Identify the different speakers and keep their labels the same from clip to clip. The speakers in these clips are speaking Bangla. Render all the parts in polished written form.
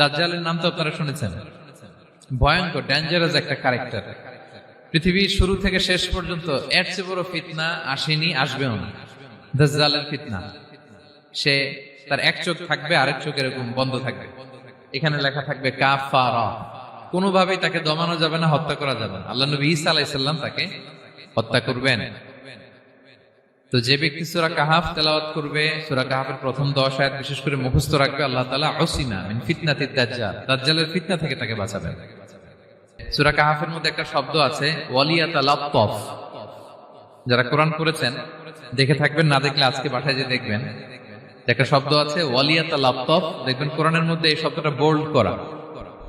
Speaker 1: দাজ্জালের নাম তো আপনারা শুনেছেন। ভয়ঙ্কর ডেঞ্জারাস একটা ক্যারেক্টার। পৃথিবীর শুরু থেকে শেষ পর্যন্ত এর চেয়ে বড় ফিতনা আসেনি, আসবেও না। দাজ্জালের ফিতনা। সে তার এক চোখ থাকবে, আরেক চোখ এরকম বন্ধ থাকবে, এখানে লেখা থাকবে কাফারা। কোনোভাবেই তাকে দমানো যাবে না, হত্যা করা যাবে না। আল্লাহ নবী ঈসা আলাইহিস সালাম তাকে হত্যা করবেন। তো যে ব্যক্তি সূরা কাহাফ তেলাওয়াত করবে, সূরা কাহাফের প্রথম 10 আয়াত বিশেষ করে মুখস্থ রাখবে, আল্লাহ তাআলা উসিমা মিন ফিতনাতিদ দাজ্জাল, দাজ্জালের ফিতনা থেকে তাকে বাঁচাবেন। সূরা কাহাফের মধ্যে একটা শব্দ আছে ওয়ালিয়াতালাত্তাফ। যারা কোরআন পড়েছেন দেখে থাকবেন, না দেখলে আজকে বাসায় যে দেখবেন, একটা শব্দ আছে ওয়ালিয়াতালাত্তাফ। দেখবেন কোরআনের মধ্যে এই শব্দটা বোল্ড করা,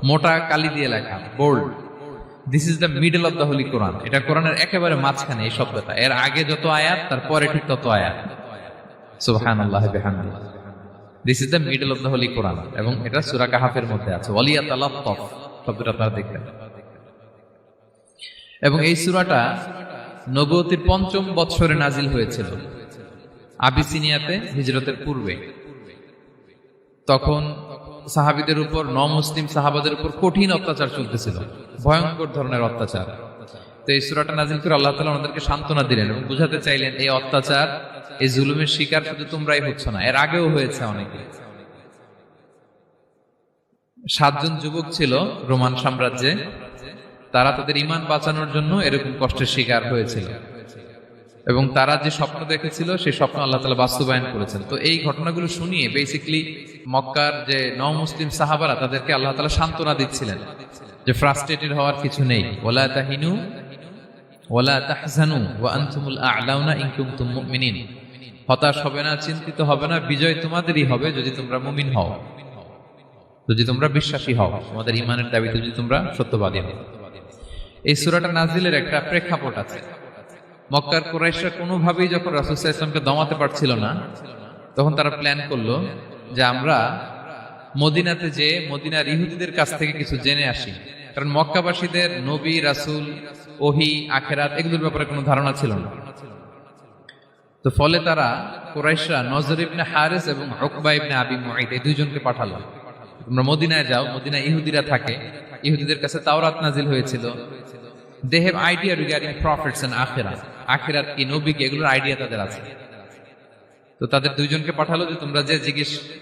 Speaker 1: মোটা কালি দিয়ে লেখা, bold. This is the middle of the holy Quran. এটা কোরআনের একেবারে মাঝখানে এই শব্দটা। এর আগে যত আয়াত তার পরে ঠিক তত আয়াত। সুবহানাল্লাহ বিহামদিহি। This is the middle of the holy Quran, এবং এটা সূরা কাহাফের মধ্যে আছে ওয়ালিয়াতালাত্তাফ শব্দটা আপনারা দেখবেন। এবং এই সূরাটা নবুয়তির ৫ম বৎসরে নাজিল হয়েছিল, আবিসিনিয়াতে, হিজরতের পূর্বে। তখন সাহাবীদের উপর, নমুসলিম সাহাবাদের উপর কঠিন অত্যাচার চলতেছিল, ভয়ঙ্কর ধরনের অত্যাচার। তো এই সূরাটা নাজিল করে আল্লাহ তাআলা ওনাদেরকে সান্ত্বনা দিলেন এবং বুঝাতে চাইলেন এই অত্যাচার, এই জুলুমের শিকার শুধু তোমরাই হচ্ছ না, এর আগেও হয়েছে অনেকে। 7 জন যুবক ছিল রোমান সাম্রাজ্যে, তারা তাদের ঈমান বাঁচানোর জন্য এরকম কষ্টের শিকার হয়েছিল, এবং তারা যে স্বপ্ন দেখেছিল সেই স্বপ্ন আল্লাহ তাআলা বাস্তবায়ন করেছেন। তো এই ঘটনাগুলো শুনিয়ে বেসিক্যালি মক্কার যে নও-মুসলিম সাহাবারা, তাদেরকে আল্লাহ তাআলা সান্ত্বনা দিচ্ছিলেন যে ফ্রাস্ট্রেটেড হওয়ার কিছু নেই। ওয়ালা তাহিনু ওয়ালা তাহজানু ওয়া আনতুমুল আ'লাউনা ইন কুনতুম মুমিনিন। হতাশ হবে না, চিন্তিত হবে না, বিজয় তোমাদেরই হবে যদি তোমরা মুমিন হও, যদি তোমরা বিশ্বাসী হও, তোমাদের ঈমানের দাবিতে যদি তোমরা সত্যবাদী হও। এই সূরাটা নাজিলের একটা প্রেক্ষাপট আছে। মক্কার কুরাইশরা কোনোভাবেই যখন রাসূল সাল্লাল্লাহু আলাইহি ওয়াসাল্লামকে দমাতে পারছিল না, তখন তারা প্ল্যান করলো যে আমরা মদিনাতে যে মদিনার ইহুদিদের কাছ থেকে কিছু জেনে আসি। কারণ মক্কাবাসীদের নবী, রাসূল, ওহী, আখিরাত এগুলোর ব্যাপারে কোনো ধারণা ছিল না। তো ফলে তারা কুরাইশরা নজর ইবনে হারিস এবং উকবা ইবনে আবি মুঈত এই দুইজনকে পাঠালো, তোমরা মদিনায় যাও, মদিনায় ইহুদিরা থাকে, ইহুদিদের কাছে তাওরাত নাজিল হয়েছিল। They have idea regarding prophets and আখিরাত, আখিরাত কি, নবী কি, এগুলোর আইডিয়া তাদের আছে। তো তাদের দুইজনকে পাঠালো যে তোমরা যে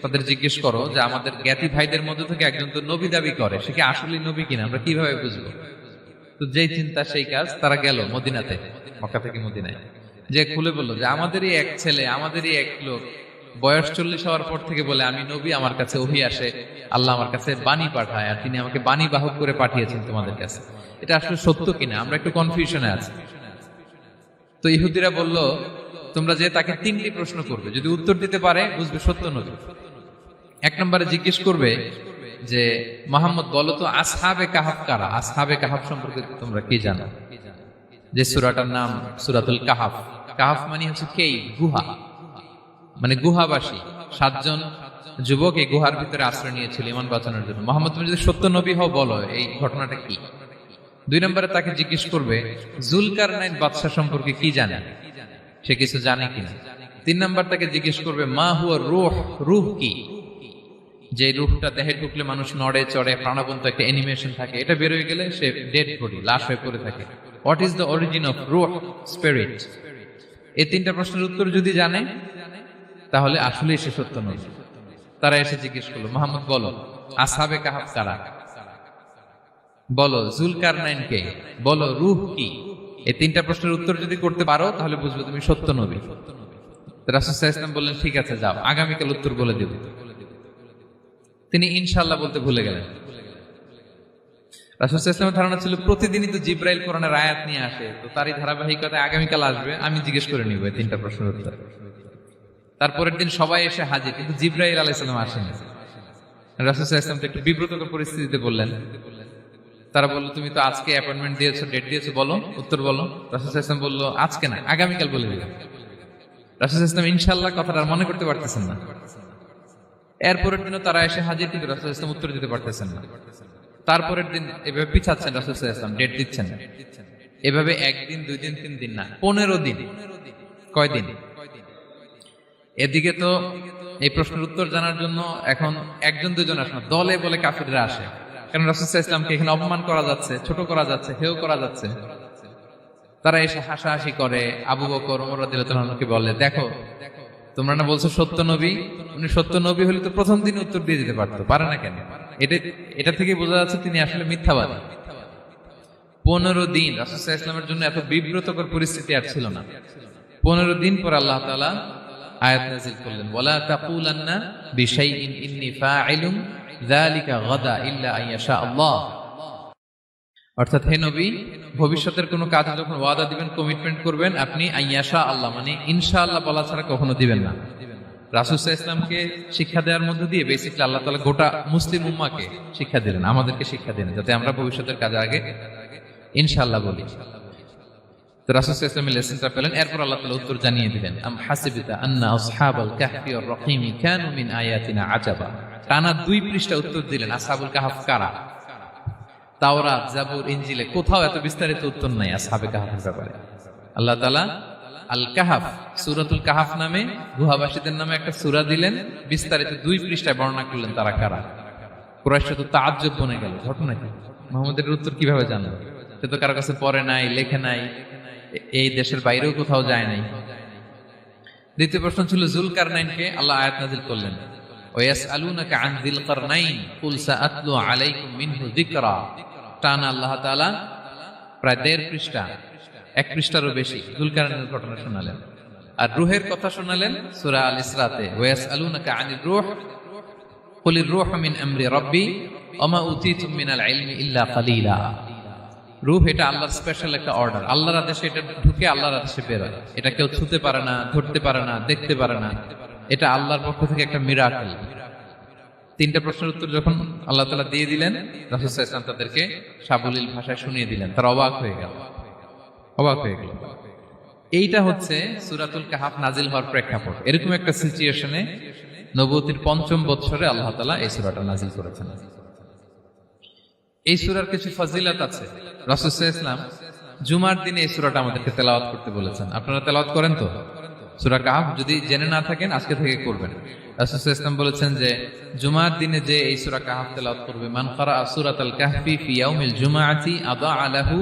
Speaker 1: তাদের জিজ্ঞেস করো যে আমাদের জ্ঞাতি ভাইদের মধ্যে থেকে একজন তো নবী দাবি করে, সে কি আসলে নবী কিনা, আমরা কিভাবে বুঝবো? তো যেই চিন্তা সেই কাজ, তারা গেল মদিনাতে, মক্কা থেকে মদিনায়, যে খুলে বললো যে আমাদেরই এক ছেলে, আমাদেরই এক লোক বয়স 40 হওয়ার পর থেকে বলে আমি নবী, আমার কাছে ওহী আসে, আল্লাহ আমার কাছে বাণী পাঠায়, আর তিনি আমাকে বাণী বাহক করে পাঠিয়েছেন তোমাদের কাছে। এটা আসলে সত্য কিনা, আমরা একটু কনফিউশনে আছি। তো ইহুদিরা বলল তোমরা যে তাকে 3টি প্রশ্ন করবে, যদি উত্তর দিতে পারে বুঝবে সত্য নবী। 1 নম্বরে জিজ্ঞেস করবে যে মুহাম্মদ বলো তো আসহাবে কাহাফ কারা, আসহাবে কাহাফ সম্পর্কে তোমরা কি জানো? যে সূরাটার নাম সূরাতুল কাহাফ। কাহাফ মানে হচ্ছে কেই, গুহা, মানে গুহাবাসী। 7 জন যুবক এই গুহার ভিতরে আশ্রয় নিয়েছিল ঈমান বাঁচানোর জন্য। মুহাম্মদ তুমি যদি সত্য নবী হও বলো এই ঘটনাটা কি। 2 নম্বরে তাকে জিজ্ঞেস করবে জুলকারনাইন বাদশা সম্পর্কে কি জানে, সে কিছু জানে কিনা। 3 নম্বর তাকে জিজ্ঞেস করবে মা হুয়া রূহ, রূহ কি, যে রূহটা দেহে ঢুকলে মানুষ নড়ে চড়ে, প্রাণবন্ত একটা অ্যানিমেশন থাকে, এটা বের হয়ে গেলে সে ডেড বডি, লাশ হয়ে পড়ে থাকে। What is the origin of রূহ, স্পিরিট। এই 3টা প্রশ্নের উত্তর যদি জানে তাহলে আসলেই সে সত্য নবী। তারা এসে জিজ্ঞেস করলো মুহাম্মদ বলো আসহাবে কাহাফ কারা, বলো জুলকারনাইন কে, বলো রূহ কি। এই 3টা প্রশ্নের উত্তর যদি করতে পারো তাহলে বুঝবে তুমি সত্য নবী। রাসূল সাল্লাল্লাহু আলাইহি ওয়াসাল্লাম বললেন ঠিক আছে যাও, আগামীকাল উত্তর বলে দেব। তিনি ইনশাআল্লাহ বলতে ভুলে গেলেন। রাসূল সাল্লাল্লাহু আলাইহি ওয়াসাল্লামের ধারণা ছিল প্রতিদিনই তো জিবরাইল কোরআনের আয়াত নিয়ে আসে, তো তারই ধারাবাহিকতায় আগামীকাল আসবে, আমি জিজ্ঞেস করে নিব এই 3টা প্রশ্নের উত্তর। তারপরের দিন সবাই এসে হাজির, কিন্তু জিবরাইল আলাইহিস সালাম আসেনি। রাসূল সাল্লাল্লাহু আলাইহি ওয়াসাল্লাম একটু বিব্রতকর পরিস্থিতিতে বললেন। তারা বলল তুমি তো আজকে অ্যাপয়েন্টমেন্ট দিয়েছো, ডেট দিয়েছো, বলো উত্তর বলো। রাসূল সাল্লাল্লাহু আলাইহি ওয়াসাল্লাম বলল আজকে না, আগামীকাল বলে দিলাম। রাসূল সাল্লাল্লাহু আলাইহি ওয়াসাল্লাম ইনশাআল্লাহ কথাটা আর মনে করতে পারতেছেন না। এরপরের দিনও তারা এসে হাজির, কিন্তু রাসূল সাল্লাল্লাহু আলাইহি ওয়াসাল্লাম উত্তর দিতে পারতেছেন না। তারপরের দিন এভাবে পিছাচ্ছেন, রাসূল সাল্লাল্লাহু আলাইহি ওয়াসাল্লাম ডেট দিচ্ছেন না। এভাবে 1 দিন 2 দিন 3 দিন না, 15 দিন। কয়দিন? এদিকে তো এই প্রশ্নের উত্তর জানার জন্য এখন একজন দুজন আসে না, দলে বলে কাফিররা আসে। কারণ রাসূল সাল্লাল্লাহু আলাইহি ওয়াসাল্লামকে এখানে অপমান করা যাচ্ছে, ছোট করা যাচ্ছে, হেয় করা যাচ্ছে। তারা এসে হাসাহাসি করে। আবু বকর, ওমর রাদিয়াল্লাহু আনহুকে বলে, দেখো তোমরা না বলছো সত্য নবী, উনি সত্য নবী হলে তো প্রথম দিন উত্তর দিয়ে দিতে পারতো, পারে না কেন? এটা থেকে বোঝা যাচ্ছে তিনি আসলে মিথ্যাবাদী। 15 দিন রাসূল সাল্লাল্লাহু আলাইহি ওয়াসাল্লামের জন্য এত বিব্রতকর পরিস্থিতি আর ছিল না। 15 দিন পর আল্লাহ তাআলা আয়াত নাযিল করলেন, ওয়ালা তাকুলান্না বিশাইইন ইন্নী ফাইলুন যালিকা গাদা ইল্লা আইয়াশা আল্লাহ। অর্থাৎ হে নবী, ভবিষ্যতের কোনো কাজে যখন ওয়াদা দিবেন, কমিটমেন্ট করবেন, আপনি আইয়াশা আল্লাহ মানে ইনশাআল্লাহ বলা ছাড়া কখনো দিবেন না। রাসূল সাল্লাল্লাহু আলাইহি ওয়াসাল্লামকে শিক্ষা দেওয়ার মধ্য দিয়ে বেসিক্যালি আল্লাহ তাআলা গোটা মুসলিম উম্মাহকে শিক্ষা দিলেন, আমাদেরকে শিক্ষা দিলেন, যাতে আমরা ভবিষ্যতের কাজে আগে ইনশাআল্লাহ বলি। তো রাসূল সাল্লাল্লাহু আলাইহি ওয়াসাল্লাম লেসনটা পেলেন। এরপর আল্লাহ তাআলা উত্তর জানিয়ে দিলেন, আম হাসিবতা আন্না আসহাবাল কাহফি ওয়ার রাকিমি কানু মিন আয়াতিনা আজাবা। টানা 2 পৃষ্ঠা উত্তর দিলেন আসহাবুল কাহফ কারা। তাওরাত, জাবুর, ইনজিলে কোথাও এত বিস্তারিত উত্তর নাই আসহাবে কাহফের ব্যাপারে। আল্লাহ তাআলা আল কাহাফ, সূরাতুল কাহাফ নামে গুহাবাসীদের নামে একটা সূরা দিলেন, বিস্তারিত 2 পৃষ্ঠায় বর্ণনা করলেন তারা কারা। কুরাইশরা তো তাআজ্জুব বনে গেল, ঘটনা কি, মুহাম্মদের উত্তর কিভাবে জানলো? সে তো কারো কাছে পড়ে নাই, লেখে নাই, এই দেশের বাইরেও কোথাও যায় নাই। দ্বিতীয় প্রশ্ন ছিল যুলকারনাইনকে আল্লাহ আয়াত নাযিল করলেন, ওয়াসআলুনাকা আন যিলকারনাইন কুল সাআতলু আলাইকুম মিনহু যিকরা। টানা আল্লাহ তাআলা প্রায় 1.5 পৃষ্ঠা, 1 পৃষ্ঠারও বেশি যুলকারনাইনের ঘটনা শোনালেন। আর রূহের কথা শোনালেন সূরা আল ইসরাতে, ওয়াসআলুনাকা আনির রূহ কুলির রূহু মিন আমরি রাব্বি ওয়া মা উতীতুম মিনাল ইলমি ইল্লা কালিলা। রূহ এটা আল্লাহর স্পেশাল একটা অর্ডার, আল্লাহর আদেশে এটা ঢুকে আল্লাহর আদেশে বের হয়। এটা কেউ ছুঁতে পারে না, ধরতে পারে না, দেখতে পারে না, এটা আল্লাহর পক্ষ থেকে একটা মিরাকেল। 3টা প্রশ্নের উত্তর যখন আল্লাহ তাআলা দিয়ে দিলেন, রাসূল সাল্লাল্লাহু আলাইহি ওয়াসাল্লাম তাদেরকে সাবলীল ভাষায় শুনিয়ে দিলেন। তারা অবাক হয়ে গেল। এইটা হচ্ছে সূরাতুল কাহাফ নাজিল হওয়ার প্রেক্ষাপট। এরকম একটা সিচুয়েশনে নবুয়তির 5ম বছরে আল্লাহ তাআলা এই সূরাটা নাজিল করেছেন। এই সূরার কিছু ফজিলত আছে। রাসূল সাল্লাল্লাহু আলাইহি ওয়াসাল্লাম জুমার দিনে এই সূরাটা আমাদেরকে তেলাওয়াত করতে বলেছেন। আপনারা তেলাওয়াত করেন তো? সূরা কাহাফ যদি জেনে না থাকেন আজকে থেকে করবেন। রাসূল সাল্লাল্লাহু আলাইহি ওয়াসাল্লাম বলেছেন যে জুমার দিনে যে এই সূরা কাহাফ তেলাওয়াত করবে, মান ক্বারা সূরাতাল কাহফি ফি ইয়াউমিল জুমআতি আদাআ লাহু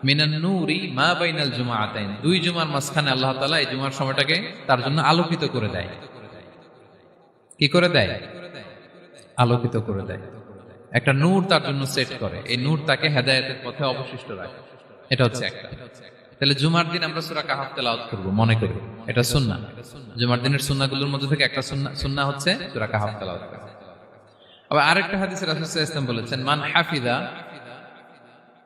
Speaker 1: মিনান নূরি মা বাইনাল জুমআতাইন। 2 জুমার মাঝখানে আল্লাহ তাআলা এই জুমার সময়টাকে তার জন্য আলোকিত করে দেয়। কি করে দেয়? আলোকিত করে দেয়। একটা নূর তার জন্য সেট করে, এই নূর তাকে হেদায়েতের পথে অবশিষ্ট রাখে। এটা হচ্ছে একটা। তাহলে জুমার দিন আমরা সূরা কাহাফ তেলাওয়াত করব, মনে করি এটা সুন্নাহ। জুমার দিনের সুন্নাহগুলোর মধ্যে থেকে একটা সুন্নাহ হচ্ছে সূরা কাহাফ তেলাওয়াত করা। আবার আরেকটা হাদিসে রাসূল সাল্লাল্লাহু আলাইহি ওয়াসাল্লাম বলেছেন, মান হাফিযা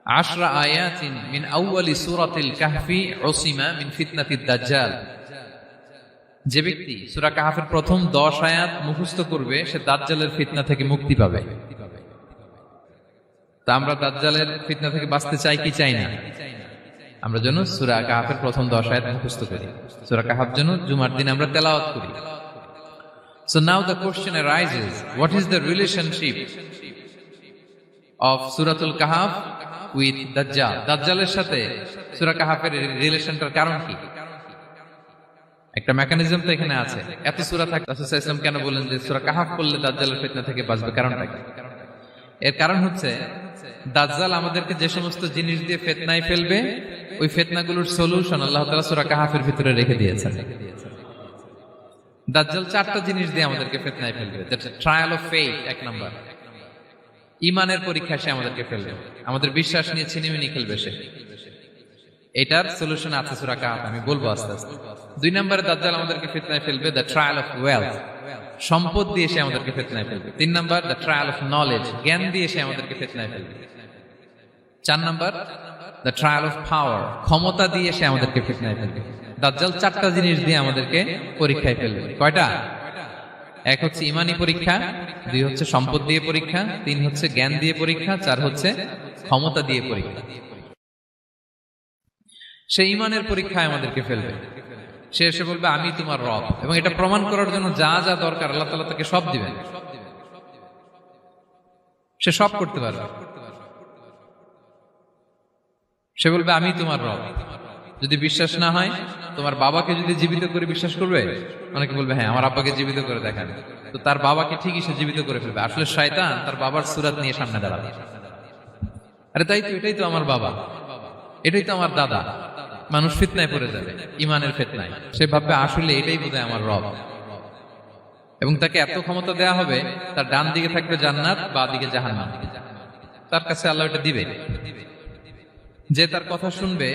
Speaker 1: 10 আয়াতিন মিন আউয়ালি সূরাতিল কাহফি উসিমা মিন ফিতনাতিদ দাজ্জাল। যে ব্যক্তি সূরা কাহাফের প্রথম 10 আয়াত মুখস্থ করবে সে দাজ্জালের ফিতনা থেকে মুক্তি পাবে। তা আমরা দাজ্জালের ফিতনা থেকে বাঁচতে চাই কি চাই না? আমরা যেন সূরা কাহাফের প্রথম 10 আয়াত মুখস্থ করি, সূরা কাহাফ যেন জুমার দিন আমরা তেলাওয়াত করি। So now the question arises, what is the relationship of Suratul Kahf with Dajjal? দাজ্জালের সাথে সূরা কাহাফের রিলেশনটার কারণ কি? একটা মেকানিজম তো এখানে আছে। এত সূরা থাকে, রাসূল সাল্লাল্লাহু আলাইহি ওয়াসাল্লাম কেন বলেন যে সূরা কাহাফ পড়লে দাজ্জালের ফিতনা থেকে বাঁচবে? কারণটা কি? এর কারণ হচ্ছে দাজ্জাল আমাদেরকে যে সমস্ত জিনিস দিয়ে ফিতনায় ফেলবে, ওই ফিতনাগুলোর সলিউশন আল্লাহ তাআলা সূরা কাহাফের ভিতরে রেখে দিয়েছেন। দাজ্জাল 4টা জিনিস দিয়ে আমাদেরকে ফিতনায় ফেলবে। That's trial of faith, 1 number. ঈমানের পরীক্ষা সে আমাদেরকে ফেলবে, আমাদের বিশ্বাস নিয়ে ছিনিমিনি খেলবে সে। এটার সলিউশন আছে সূরা কাহাফ, আমি বলবো আস্তে আস্তে। 2 নম্বরে দাজ্জাল আমাদেরকে ফিতনায় ফেলবে, দ্য ট্রায়াল অফ ওয়েলথ, সম্পদ দিয়ে সে আমাদেরকে ফিতনায় ফেলবে। 3 number the trial of knowledge, জ্ঞান দিয়ে সে আমাদেরকে ফিতনায় ফেলবে। 4 number the trial of power, ক্ষমতা দিয়ে সে আমাদেরকে ফিতনায় ফেলবে। দাজ্জাল 4টা জিনিস দিয়ে আমাদেরকে পরীক্ষায় ফেলবে। কয়টা? 1 হচ্ছে ঈমানি পরীক্ষা, 2 হচ্ছে সম্পদ দিয়ে পরীক্ষা, 3 হচ্ছে জ্ঞান দিয়ে পরীক্ষা, 4 হচ্ছে ক্ষমতা দিয়ে পরীক্ষা। সে ঈমানের পরীক্ষায় আমাদেরকে ফেলবে। সে এসে বলবে আমি তোমার রব, এবং এটা প্রমাণ করার জন্য যা যা দরকার আল্লাহ তাআলা তাকে সব দিবেন। সে সব করতে পারবে। সে বলবে আমি তোমার রব। যদি বিশ্বাস না হয়, তোমার বাবাকে যদি জীবিত করে বিশ্বাস করবে? অনেকে বলবে হ্যাঁ আমার আব্বাকে জীবিত করে দেখান, তো তার বাবাকে ঠিকই সে জীবিত করে ফেলবে। আসলে শয়তান তার বাবার সুরাত নিয়ে সামনে দাঁড়াবে। আরে তাই তো, এটাই তো আমার বাবা, এটাই তো আমার দাদা। মানুষ ফিতনায় পড়ে যাবে, ইমানের ফিতনায়। সে ভাববে আসলে এটাই বোধহয় আমার রব। এবং তাকে এত ক্ষমতা দেয়া হবে, তার ডান দিকে থাকবে জান্নাত, বাঁ দিকে জাহান্নাম। তার কাছে আল্লাহ এটা দিবে। যে তার কথা শুনবে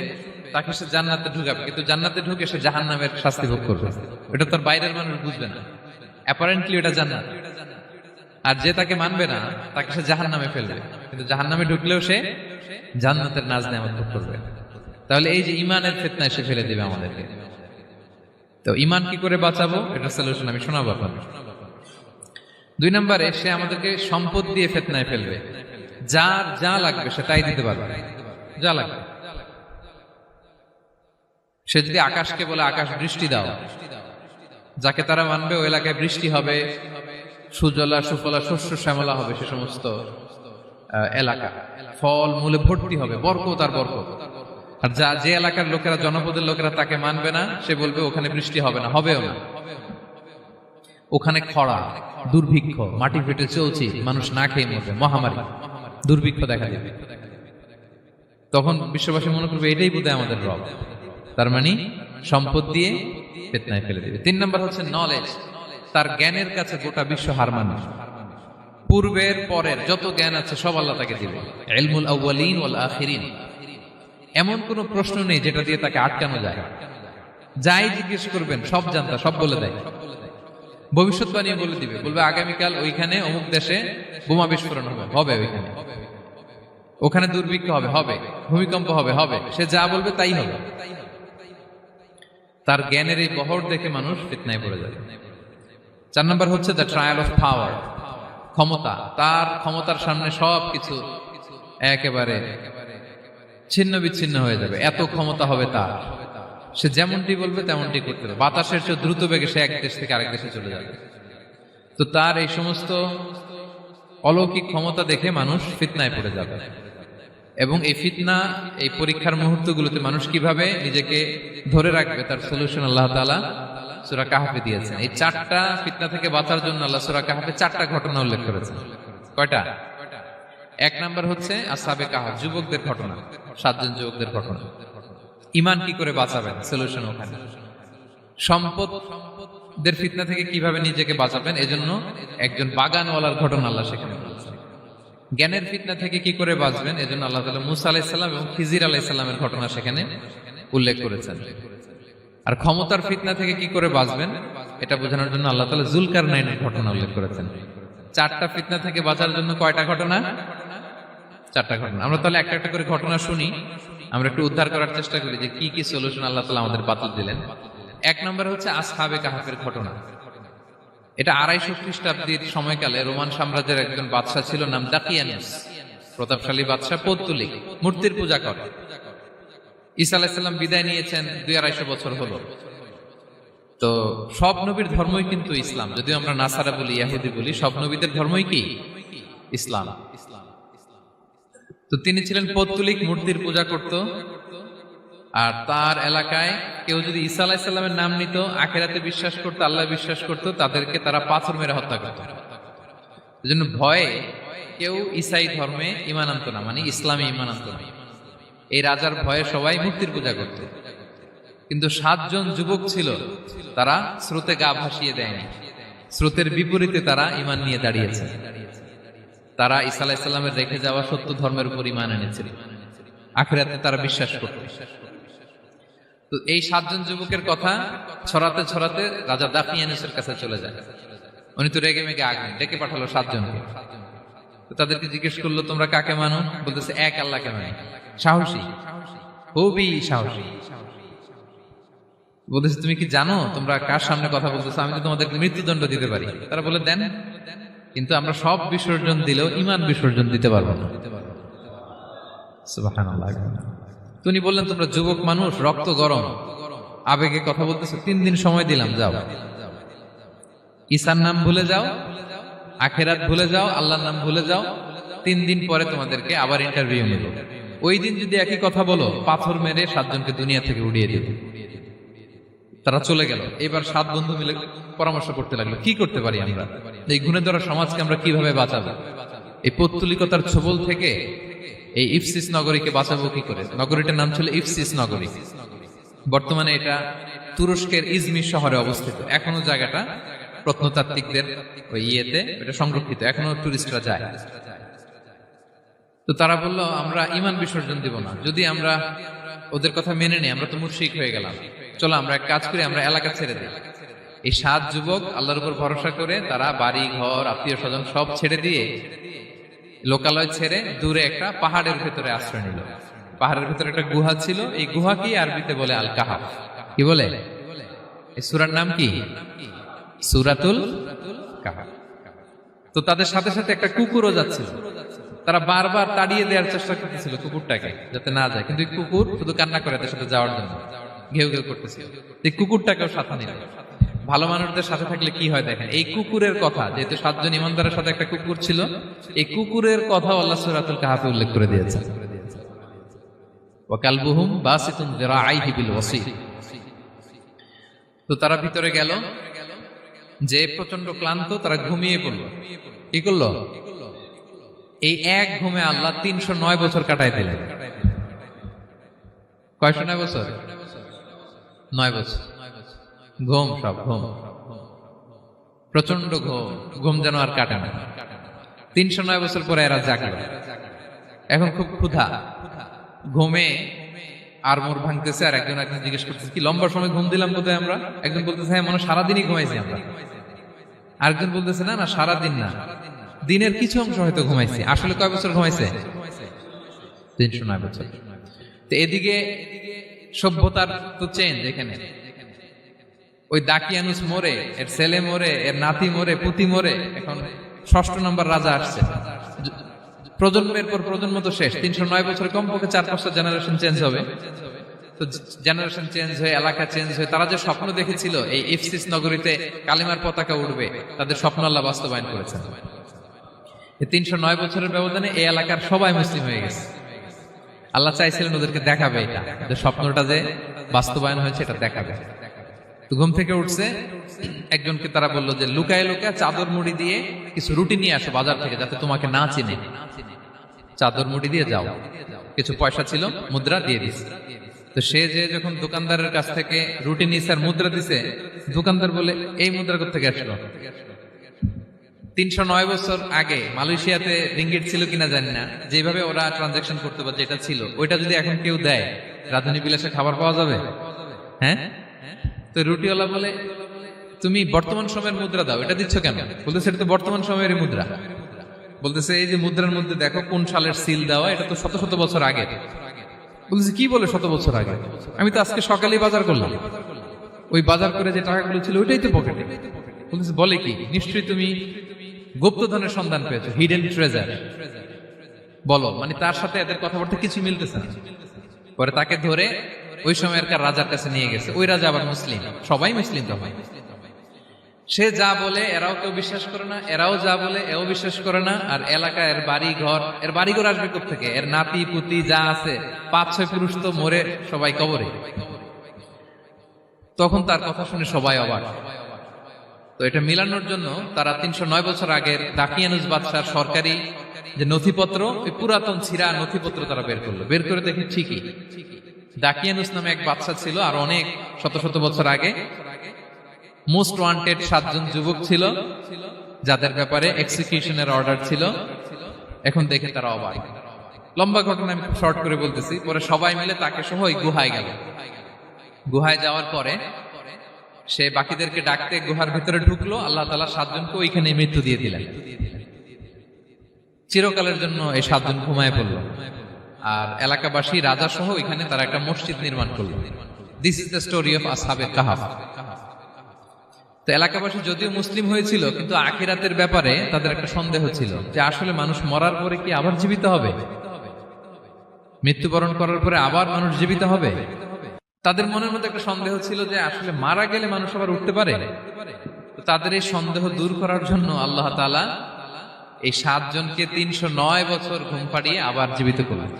Speaker 1: তাকে সে জান্নাতে ঢুকাবে, কিন্তু জান্নাতে ঢুকে সে জাহান্নামের শাস্তি ভোগ করবে। এটা তার বাইরের মানুষ বুঝবে না, অ্যাপারেন্টলি এটা জান্নাত। আর যে তাকে মানবে না তাকে সে জাহান্নামে ফেলবে, কিন্তু জাহান্নামে ঢুকলেও সে জান্নাতের নাজ নেয়ামত ভোগ করবে। তাহলে এই যে ইমানের ফিতনায় সে ফেলে দিবে আমাদেরকে। তো ইমান কি করে বাঁচাবো, এটা সলিউশন আমি শোনাবো আপনাদের। 2 নম্বরে, সে আমাদেরকে সম্পদ দিয়ে ফিতনায় ফেলবে। যার যা লাগবে সে তাই দিতে পারবে, যা লাগবে। সে যদি আকাশকে বলে আকাশ বৃষ্টি দাও, যাকে তারা মানবে ওই এলাকায় বৃষ্টি হবে, সুজলা সুফলা শস্য শ্যামলা হবে সে সমস্ত এলাকা, ফল মূলে ভর্তি হবে, বরকত আর বরকত। আর যে এলাকার লোকেরা, জনপদের লোকেরা তাকে মানবে না, সে বলবে ওখানে বৃষ্টি হবে না, হবেও না। ওখানে খরা, দুর্ভিক্ষ, মাটি ফেটে চলছে, মানুষ না খেয়ে মরবে, মহামারী, দুর্ভিক্ষ দেখা যাবে। তখন বিশ্ববাসী মনে করবে এটাই বোধহয় আমাদের রব। তার মানে সম্পদ দিয়ে ফিতনায় ফেলে দিবে। 3 নম্বর হচ্ছে নলেজ। তার জ্ঞানের কাছে গোটা বিশ্ব হার মানে। পূর্বের পরের যত জ্ঞান আছে সব আল্লাহ তাকে দিবে। ইলমুল আউয়ালিন ওয়াল আখিরিন। এমন কোন প্রশ্ন নেই যেটা দিয়ে তাকে আটকানো যায়। যাই জিজ্ঞেস করবেন সব জানতা, সব বলে দেয়। ভবিষ্যৎবাণী বলে দিবে, বলবে আগামীকাল ওইখানে অমুক দেশে বোমা বিস্ফোরণ হবে, হবে ওইখানে, ওখানে দুর্ভিক্ষ হবে, হবে, ভূমিকম্প হবে, হবে। সে যা বলবে তাই হবে। তার জ্ঞানের এই বহর দেখে মানুষ ফিতনায় পড়ে যাবে। 4 নম্বর হচ্ছে দ্য ট্রায়াল অফ পাওয়ার, ক্ষমতা। তার ক্ষমতার সামনে সবকিছু একেবারে ছিন্ন বিচ্ছিন্ন হয়ে যাবে, এত ক্ষমতা হবে তার। সে যেমনটি বলবে তেমনটি করতে হবে। বাতাসের চেয়ে দ্রুত বেগে সে এক দেশ থেকে আরেক দেশে চলে যাবে। তো তার এই সমস্ত অলৌকিক ক্ষমতা দেখে মানুষ ফিতনায় পড়ে যাবে। এবং এই ফিতনা, এই পরীক্ষার মুহূর্তগুলোতে মানুষ কিভাবে নিজেকে ধরে রাখবে তার সলিউশন আল্লাহ তাআলা সূরা কাহফে দিয়েছেন। এই 4টা ফিতনা থেকে বাঁচার জন্য আল্লাহ সূরা কাহফে 4টা ঘটনা উল্লেখ করেছেন। কয়টা? 1 নাম্বার হচ্ছে আসহাবে কাহফ, যুবকদের ঘটনা, 7 জন যুবকদের ঘটনা। ঈমান কি করে বাঁচাবেন, সলিউশন ওখানে। সম্পদের ফিতনা থেকে কিভাবে নিজেকে বাঁচাবেন, এজন্য একজন বাগানওয়ালার ঘটনা আল্লাহ সেখানে বলেছেন। জ্ঞানের ফিতনা থেকে কি করে বাঁচবেন, এজন্য আল্লাহ তাআলা মুসা আলাইহিস সালাম এবং খিজির আলাইহিস সালামের ঘটনা সেখানে উল্লেখ করেছেন। আর ক্ষমতার ফিতনা থেকে কি করে বাঁচবেন এটা বোঝানোর জন্য আল্লাহ তাআলা যুলকারনাইনের ঘটনা উল্লেখ করেছেন। 4টা ফিতনা থেকে বাঁচার জন্য কয়টা ঘটনা? 4টা ঘটনা। আমরা তাহলে একটা একটা করে ঘটনা শুনি, আমরা একটু উদ্ধার করার চেষ্টা করি যে কি কি সলিউশন আল্লাহ তাআলা আমাদের বাতলে দিলেন। 1 নম্বর হচ্ছে আসহাবে কাহফের ঘটনা। এটা 250 খ্রিস্টাব্দের সময়কালে রোমান সাম্রাজ্যের একজন বাদশা ছিল, নাম দাকিয়ানুস। প্রতাপশালী বাদশা, পৌত্তলিক, মূর্তির পূজা করে। ঈসা আলাইহিস সালাম বিদায় নিয়েছেন, 200-250 বছর হলো। তো সব নবীর ধর্মই কিন্তু ইসলাম, যদিও আমরা নাসারা বলি, ইহুদি বলি, সব নবীদের ধর্মই কি ইসলাম। তো তিনি ছিলেন পৌত্তলিক, মূর্তির পূজা করত। আর তার এলাকায় কেউ যদি ঈসা আলাইহিস সালামের নাম নিত, আখিরাতে বিশ্বাস করত, আল্লাহ বিশ্বাস করত, তাদেরকে তারা পাথর মেরে হত্যা করত। এজন্য ভয়ে কেউ ঈসাই ধর্মে ঈমান আনত না, মানে ইসলামে ঈমান আনত না। এই রাজার ভয়ে সবাই মূর্তির পূজা করত। কিন্তু 7 জন যুবক ছিল, তারা স্রোতে গা ভাসিয়ে দেয়নি। স্রোতের বিপরীতে তারা ঈমান নিয়ে দাঁড়িয়েছে। তারা ঈসা আলাইহিস সালামের রেখে যাওয়া সত্য ধর্মের উপর ঈমান এনেছিল, আখিরাতে তারা বিশ্বাস করত। তো এই 7 জন যুবকের কথা ছড়াতে ছড়াতে রাজা দাকিয়ানুসের কাছে চলে যায়। উনি তো রেগে মেগে আগুন ডেকে পাঠালো 7 জনকে। তো তাদেরকে জিজ্ঞেস করলো, তোমরা কাকে মানো? বলতেছে এক আল্লাহকে মানি। সাহসী, খুবই সাহসী। বলতেছে তুমি কি জানো তোমরা কার সামনে কথা বলতেছো? আমি তো তোমাদেরকে মৃত্যুদণ্ড দিতে পারি। তারা বলে দেন, কিন্তু আমরা সব বিসর্জন দিলেও ঈমান বিসর্জন দিতে পারবো না। সুবহানাল্লাহ। তিনি বললেন, তোমরা যুবক মানুষ, রক্ত গরম, আবেগে কথা বলতেছো, 3 দিন সময় দিলাম, যাও, ঈসার নাম ভুলে যাও, আখিরাত ভুলে যাও, আল্লাহর নাম ভুলে যাও, 3 দিন পরে তোমাদেরকে আবার ইন্টারভিউ নেব। ওই দিন যদি একই কথা বলো, পাথর মেরে 7 জনকে দুনিয়া থেকে উড়িয়ে দেবে। তারা চলে গেল। এবার 7 বন্ধু মিলে পরামর্শ করতে লাগলো, কি করতে পারি আমরা, এই গুণে ধরা সমাজকে আমরা কিভাবে বাঁচাবো, এই পৌত্তলিকতার ছোবল থেকে এই ইফসিস নগরীকে বাঁচাবো কি করে। নগরীটার নাম ছিল ইফসিস নগরী। বর্তমানে এটা তুরস্কের ইজমির শহরে অবস্থিত। এখনো জায়গাটা প্রত্নতাত্ত্বিকদের ওই ইয়েতে এটা সংরক্ষিত, এখনো টুরিস্টরা যায়। তো তারা বলল, আমরা ঈমান বিসর্জন দিব না, যদি আমরা ওদের কথা মেনে নিই আমরা তো মুশরিক হয়ে গেলাম, চলো আমরা এক কাজ করি, আমরা এলাকা ছেড়ে দিই। এই 7 যুবক আল্লাহর উপর ভরসা করে তারা বাড়ি ঘর আত্মীয় স্বজন সব ছেড়ে দিয়ে, লোকালয় ছেড়ে দূরে একটা পাহাড়ের ভেতরে আশ্রয় নিল। পাহাড়ের ভেতরে একটা গুহা ছিল, এই গুহাকেই আরবিতে বলে আল কাহাফ। কি বলে? এই সূরার নাম কি? সূরাতুল কাহাফ। তো তাদের সাথে সাথে একটা কুকুরও যাচ্ছিল। তারা বারবার তাড়িয়ে দেওয়ার চেষ্টা করতেছিল কুকুরটাকে যাতে না যায়, কিন্তু কুকুর শুধু কান্না করে তাদের সাথে যাওয়ার জন্য ঘেউ ঘেউ করতেছিল। এই কুকুরটাকেও সাথে নিল। ভালো মানুষদের সাথে থাকলে কি হয় দেখেন, এই কুকুরের কথা, যেহেতু 7 জন ইমানদারের সাথে একটা কুকুর ছিল, এই কুকুরের কথা আল্লাহ সূরাতুল কাহাফে উল্লেখ করে দিয়েছেন। ওয়া কালবুহুম বাসিতুন যিরাআইহি বিল ওয়াসি। তো তারা ভিতরে গেল, যে প্রচন্ড ক্লান্ত, তারা ঘুমিয়ে পড়ল। কি করলো? এই এক ঘুমে আল্লাহ 309 বছর কাটাই দিলেন। কয়শো 9 বছর? 9 বছর ঘুম, সব ঘুম, প্রচন্ড ঘুম, ঘুম যেন আর কাটে না। 309 বছর পরে এরা জাগলো। এখন খুব ক্ষুধা, ঘুমে আর মোর ভাঙতেছে। আর একজন জিজ্ঞেস করতেছে, কি লম্বা সময় ঘুম দিলাম কোথায় আমরা? একজন বলতেছে, হ্যাঁ মনে সারাদিনই ঘুমাইছি আমরা। আরেকজন বলতেছে, না না সারাদিন না, দিনের কিছু অংশ হয়তো ঘুমাইছি। আসলে কয় বছর ঘুমাইছে? 309 বছর। তো এদিকে সভ্যতার তো চেঞ্জ। এখানে ওই দাকিয়ানুস মরে, এর ছেলে মরে, এর নাতি মরে, পুতি মরে, এখন 6ষ্ঠ নম্বর রাজা আসছে। প্রজন্মের পর প্রজন্ম তো শেষ। 309 বছরে কমপক্ষে 4-5টা জেনারেশন চেঞ্জ হবে। তো জেনারেশন চেঞ্জ হয়ে, এলাকা চেঞ্জ হয়ে, তারা যে স্বপ্ন দেখেছিল এই ইফসিস নগরীতে কালিমার পতাকা উঠবে, তাদের স্বপ্ন আল্লাহ বাস্তবায়ন করেছেন। 309 বছরের ব্যবধানে এই এলাকার সবাই মুসলিম হয়ে গেছে। আল্লাহ চাইছিলেন ওদেরকে দেখাবে এটা, যে স্বপ্নটা যে বাস্তবায়ন হয়েছে এটা দেখাবে। তো ঘুম থেকে উঠছে, একজনকে তারা বললো যে লুকায় লুকায় চাদর মুড়ি দিয়ে কিছু রুটি নিয়ে আসো বাজার থেকে, যাতে তোমাকে না চিনে। চাদর মুড়ি দিয়ে যাও। কিছু পয়সা ছিল, মুদ্রা দিয়ে দিছে। তো সে যে যখন দোকানদারের কাছ থেকে রুটি নিছে আর মুদ্রা দিছে, দোকানদার বলে, এই মুদ্রা কোত্থেকে আসলো? 309 বছর আগে মালয়েশিয়াতে রিঙ্গিট ছিল কিনা জানি না, যেভাবে ওরা ট্রানজাকশন করতে পারে, যেটা ছিল ওইটা যদি এখন কেউ দেয়, রাধুনী বিলাসে খাবার পাওয়া যাবে? হ্যাঁ। তো রুটিওয়ালা বলে, তুমি বর্তমান সময়ের মুদ্রা দাও, এটা দিচ্ছ কেন? বলতেছে, এটা তো বর্তমান সময়ের মুদ্রা। বলতেছে, এই যে মুদ্রার মধ্যে দেখো কোন সালের সিল দেওয়া, এটা তো শত শত বছর আগে। বলতেছে, কি বলে শত বছর আগে? আমি তো আজকে সকালেই বাজার করলাম, ওই বাজার করে যে টাকাগুলো ছিল ওইটাই তো পকেটে। বলতেছে, বলে কি? নিশ্চয়ই তুমি গুপ্তধনের সন্ধান পেয়েছো, হিডেন ট্রেজার। বলো। মানে তার সাথে এদের কথাবার্তা কিছু মিলতেছে না। পরে তাকে ধরে ওই সময়কার রাজার কাছে নিয়ে গেছে। ওই রাজা আবার মুসলিম, সবাই মুসলিম তো হয়। সে যা বলে এরাও কেউ বিশ্বাস করে না, এরাও যা বলে এও বিশ্বাস করে না। আর এলাকা, এর বাড়ি ঘর আসবে কোত্থেকে? এর নাতি পুতি যা আছে 5-6 পুরুষ তো মরে সবাই কবরে। তখন তার কথা শুনে সবাই অবাক। তো এটা মিলানোর জন্য তারা 309 বছর আগের দাকিয়ানুস বাদশার সরকারি যে নথিপত্র, ওই পুরাতন ছিঁড়া নথিপত্র তারা বের করলো। বের করে দেখে ঠিকই দাকিয়ানুস নামে এক বাদশা ছিল, আর অনেক শত শত বছর আগে মোস্ট ওয়ান্টেড 7 জন যুবক ছিল, যাদের ব্যাপারে এক্সিকিউশনের অর্ডার ছিল। এখন দেখে তারা অবাক। লম্বা ঘটনা আমি খুব শর্ট করে বলতেছি। পরে সবাই মিলে তাকে সহ ওই গুহায় গেল। গুহায় যাওয়ার পরে সে বাকিদেরকে ডাকতে গুহার ভিতরে ঢুকলো। আল্লাহ তাআলা 7 জনকে ওইখানে মৃত্যু দিয়ে দিলেন। চিরকালের জন্য এই 7 জন ঘুমায় পড়ল। আর এলাকাবাসী, রাজা সহ এখানে তারা একটা মসজিদ নির্মাণ করলো। This is the story of আসহাবে কাহাফ। তো এলাকাবাসী যদিও মুসলিম হয়েছিল, কিন্তু আখিরাতের ব্যাপারে তাদের একটা সন্দেহ ছিল, যে আসলে মানুষ মরার পরে কি আবার জীবিত হবে? মৃত্যুবরণ করার পরে আবার মানুষ জীবিত হবে? তাদের মনের মধ্যে একটা সন্দেহ ছিল যে আসলে মারা গেলে মানুষ আবার উঠতে পারে। তো তাদের এই সন্দেহ দূর করার জন্য আল্লাহ তাআলা এই 7 জনকে 309 বছর ঘুম পাড়িয়ে আবার জীবিত করলেন।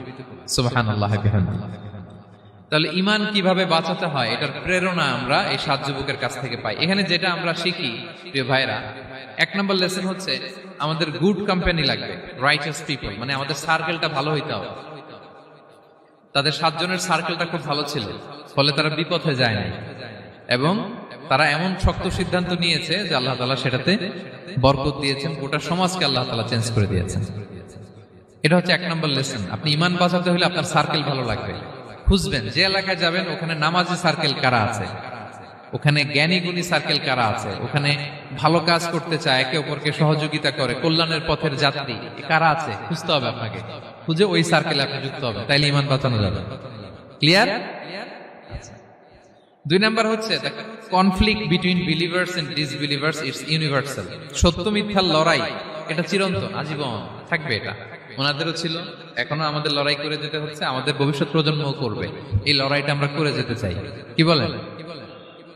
Speaker 1: সুবহানাল্লাহি বিহামদিহি। তাহলে ঈমান কিভাবে বাঁচাতে হয় এটার প্রেরণা আমরা এই 7 যুবকের কাছ থেকে পাই। এখানে যেটা আমরা শিখি প্রিয় ভাইরা, 1 নম্বর লেসন হচ্ছে আমাদের গুড কোম্পানি লাগবে, রাইচাস পিপল, মানে আমাদের সার্কেলটা ভালো হইতে হবে। তাদের 7 জনের সার্কেলটা খুব ভালো ছিল, ফলে তারা বিপথে যায় নাই এবং তারা এমন শক্ত সিদ্ধান্ত নিয়েছে যে আল্লাহ তাআলা সেটাতে বরকত দিয়েছেন, গোটা সমাজকে আল্লাহ তাআলা চেঞ্জ করে দিয়েছেন। এটা হচ্ছে 1 নম্বর লেসন। আপনি ঈমান বাঁচাতে হলে আপনার সার্কেল ভালো লাগবে। খুঁজবেন যে এলাকায় যাবেন ওখানে নামাজি সার্কেল কারা আছে, ওখানে জ্ঞানী গুণী সার্কেল কারা আছে, ওখানে ভালো কাজ করতে চায়, একে অপরকে সহযোগিতা করে, কল্যাণের পথের যাত্রী কারা আছে খুঁজতে হবে আপনাকে। খুঁজে ওই সার্কেলে আপনি যুক্ত হবে, তাইলে ঈমান বাঁচানো যাবে। ক্লিয়ার? 2 নাম্বার হচ্ছে conflict between believers and disbelievers it's universal. সত্য মিথ্যার লড়াই এটা চিরন্তন, আজীবন থাকবে। এটা ওনাদেরও ছিল, এখনো আমাদের লড়াই করে যেতে হচ্ছে, আমাদের ভবিষ্যৎ প্রজন্মও করবে। এই লড়াইটা আমরা করে যেতে চাই, কি বলেন?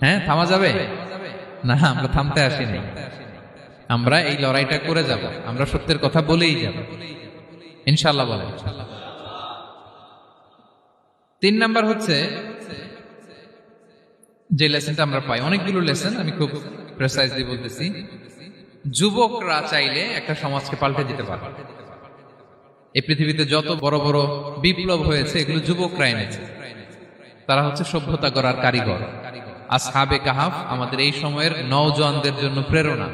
Speaker 1: হ্যাঁ, থামা যাবে না, আমরা থামতে আসিনি, আমরা এই লড়াইটা করে যাব, আমরা সত্যের কথা বলেই যাব ইনশাআল্লাহ। বলেন। 3 নাম্বার হচ্ছে যে লেসনটা আমরা পাই, অনেকগুলো লেসন, আমি খুব প্রেসাইজলি বলতেছি। যুবকরা চাইলে একটা সমাজকে পাল্টে দিতে পারে। এই পৃথিবীতে যত বড় বড় বিপ্লব হয়েছে এগুলো যুবকরা এনেছে। তারা হচ্ছে সভ্যতা গড়ার কারিগর। আসহাবে কাহাফ আমাদের এই সময়ের নওজওয়ানদের জন্য প্রেরণা,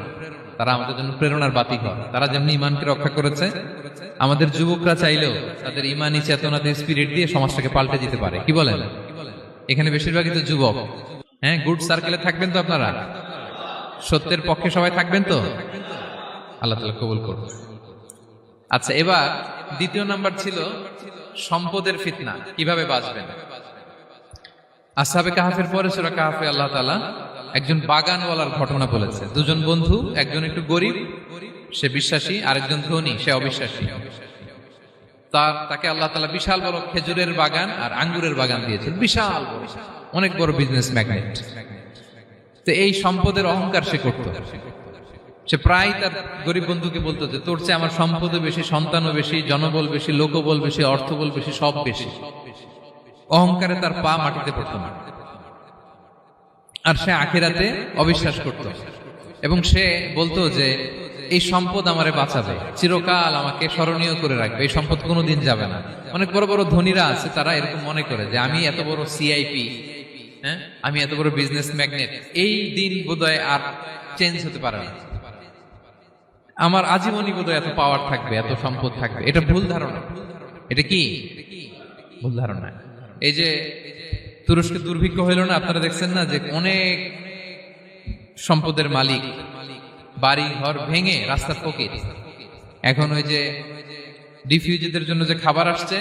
Speaker 1: তারা আমাদের জন্য প্রেরণার বাতিঘর। তারা যেমনি ঈমানকে রক্ষা করেছে, আমাদের যুবকরা চাইলেও তাদের ঈমানি চেতনাতে স্পিরিট দিয়ে সমাজটাকে পাল্টে দিতে পারে। কি বলেন? এখানে বেশিরভাগই তো যুবক। হ্যাঁ, গুড সার্কেলে থাকবেন তো আপনারা? সত্যের পক্ষে সবাই থাকবেন তো? আল্লাহ তাআলা কবুল করুন। আচ্ছা, এবার 2 নাম্বার ছিল সম্পদের ফিতনা, কিভাবে বাঁচবেন। আসহাবে কাহাফের পরে সূরা কাহাফে আল্লাহ তাআলা একজন বাগানওয়ালার ঘটনা বলেছে। 2 জন বন্ধু, একজন একটু গরিব, সে বিশ্বাসী, আরেকজন ধনী, সে অবিশ্বাসী। তাকে আল্লাহ তাআলা বিশাল বড় খেজুরের বাগান আর আঙ্গুরের বাগান দিয়েছেন, বিশাল বড়, অনেক বড় বিজনেস ম্যাগনেট। তো এই সম্পদের অহংকার সে করত। সে প্রায় তার গরিব বন্ধুকে বলতো যে তোর চেয়ে আমার সম্পদও বেশি, সন্তানও বেশি, জনবল বেশি, লোকবল বেশি, অর্থবল বেশি, সব বেশি। অহংকারে তার পা মাটিতে পড়তো না। আর সে আখিরাতে অবিশ্বাস করত এবং সে বলতো যে এই সম্পদ আমারে বাঁচাবে, চিরকাল আমাকে স্মরণীয় করে রাখবে, এই সম্পদ কোনোদিন যাবে না। অনেক বড় বড় ধনীরা আছে, তারা এরকম মনে করে যে আমি এত বড় সিআইপি, হ্যাঁ, আমি এত বড় বিজনেস ম্যাগনেট, এই দিন বোধহয় আর চেঞ্জ হতে পারে না, আমার আজীবনই বোধহয় এত পাওয়ার থাকবে, এত সম্পদ থাকবে। এটা ভুল ধারণা। এটা কি ভুল ধারণা? এই যে তুরস্কে দুর্ভিক্ষ হইল না, আপনারা দেখছেন না যে অনেক সম্পদের মালিক বাড়ি ঘর ভেঙে রাস্তার ফকির। এখন ওই যে রিফিউজিদের জন্য যে খাবার আসছে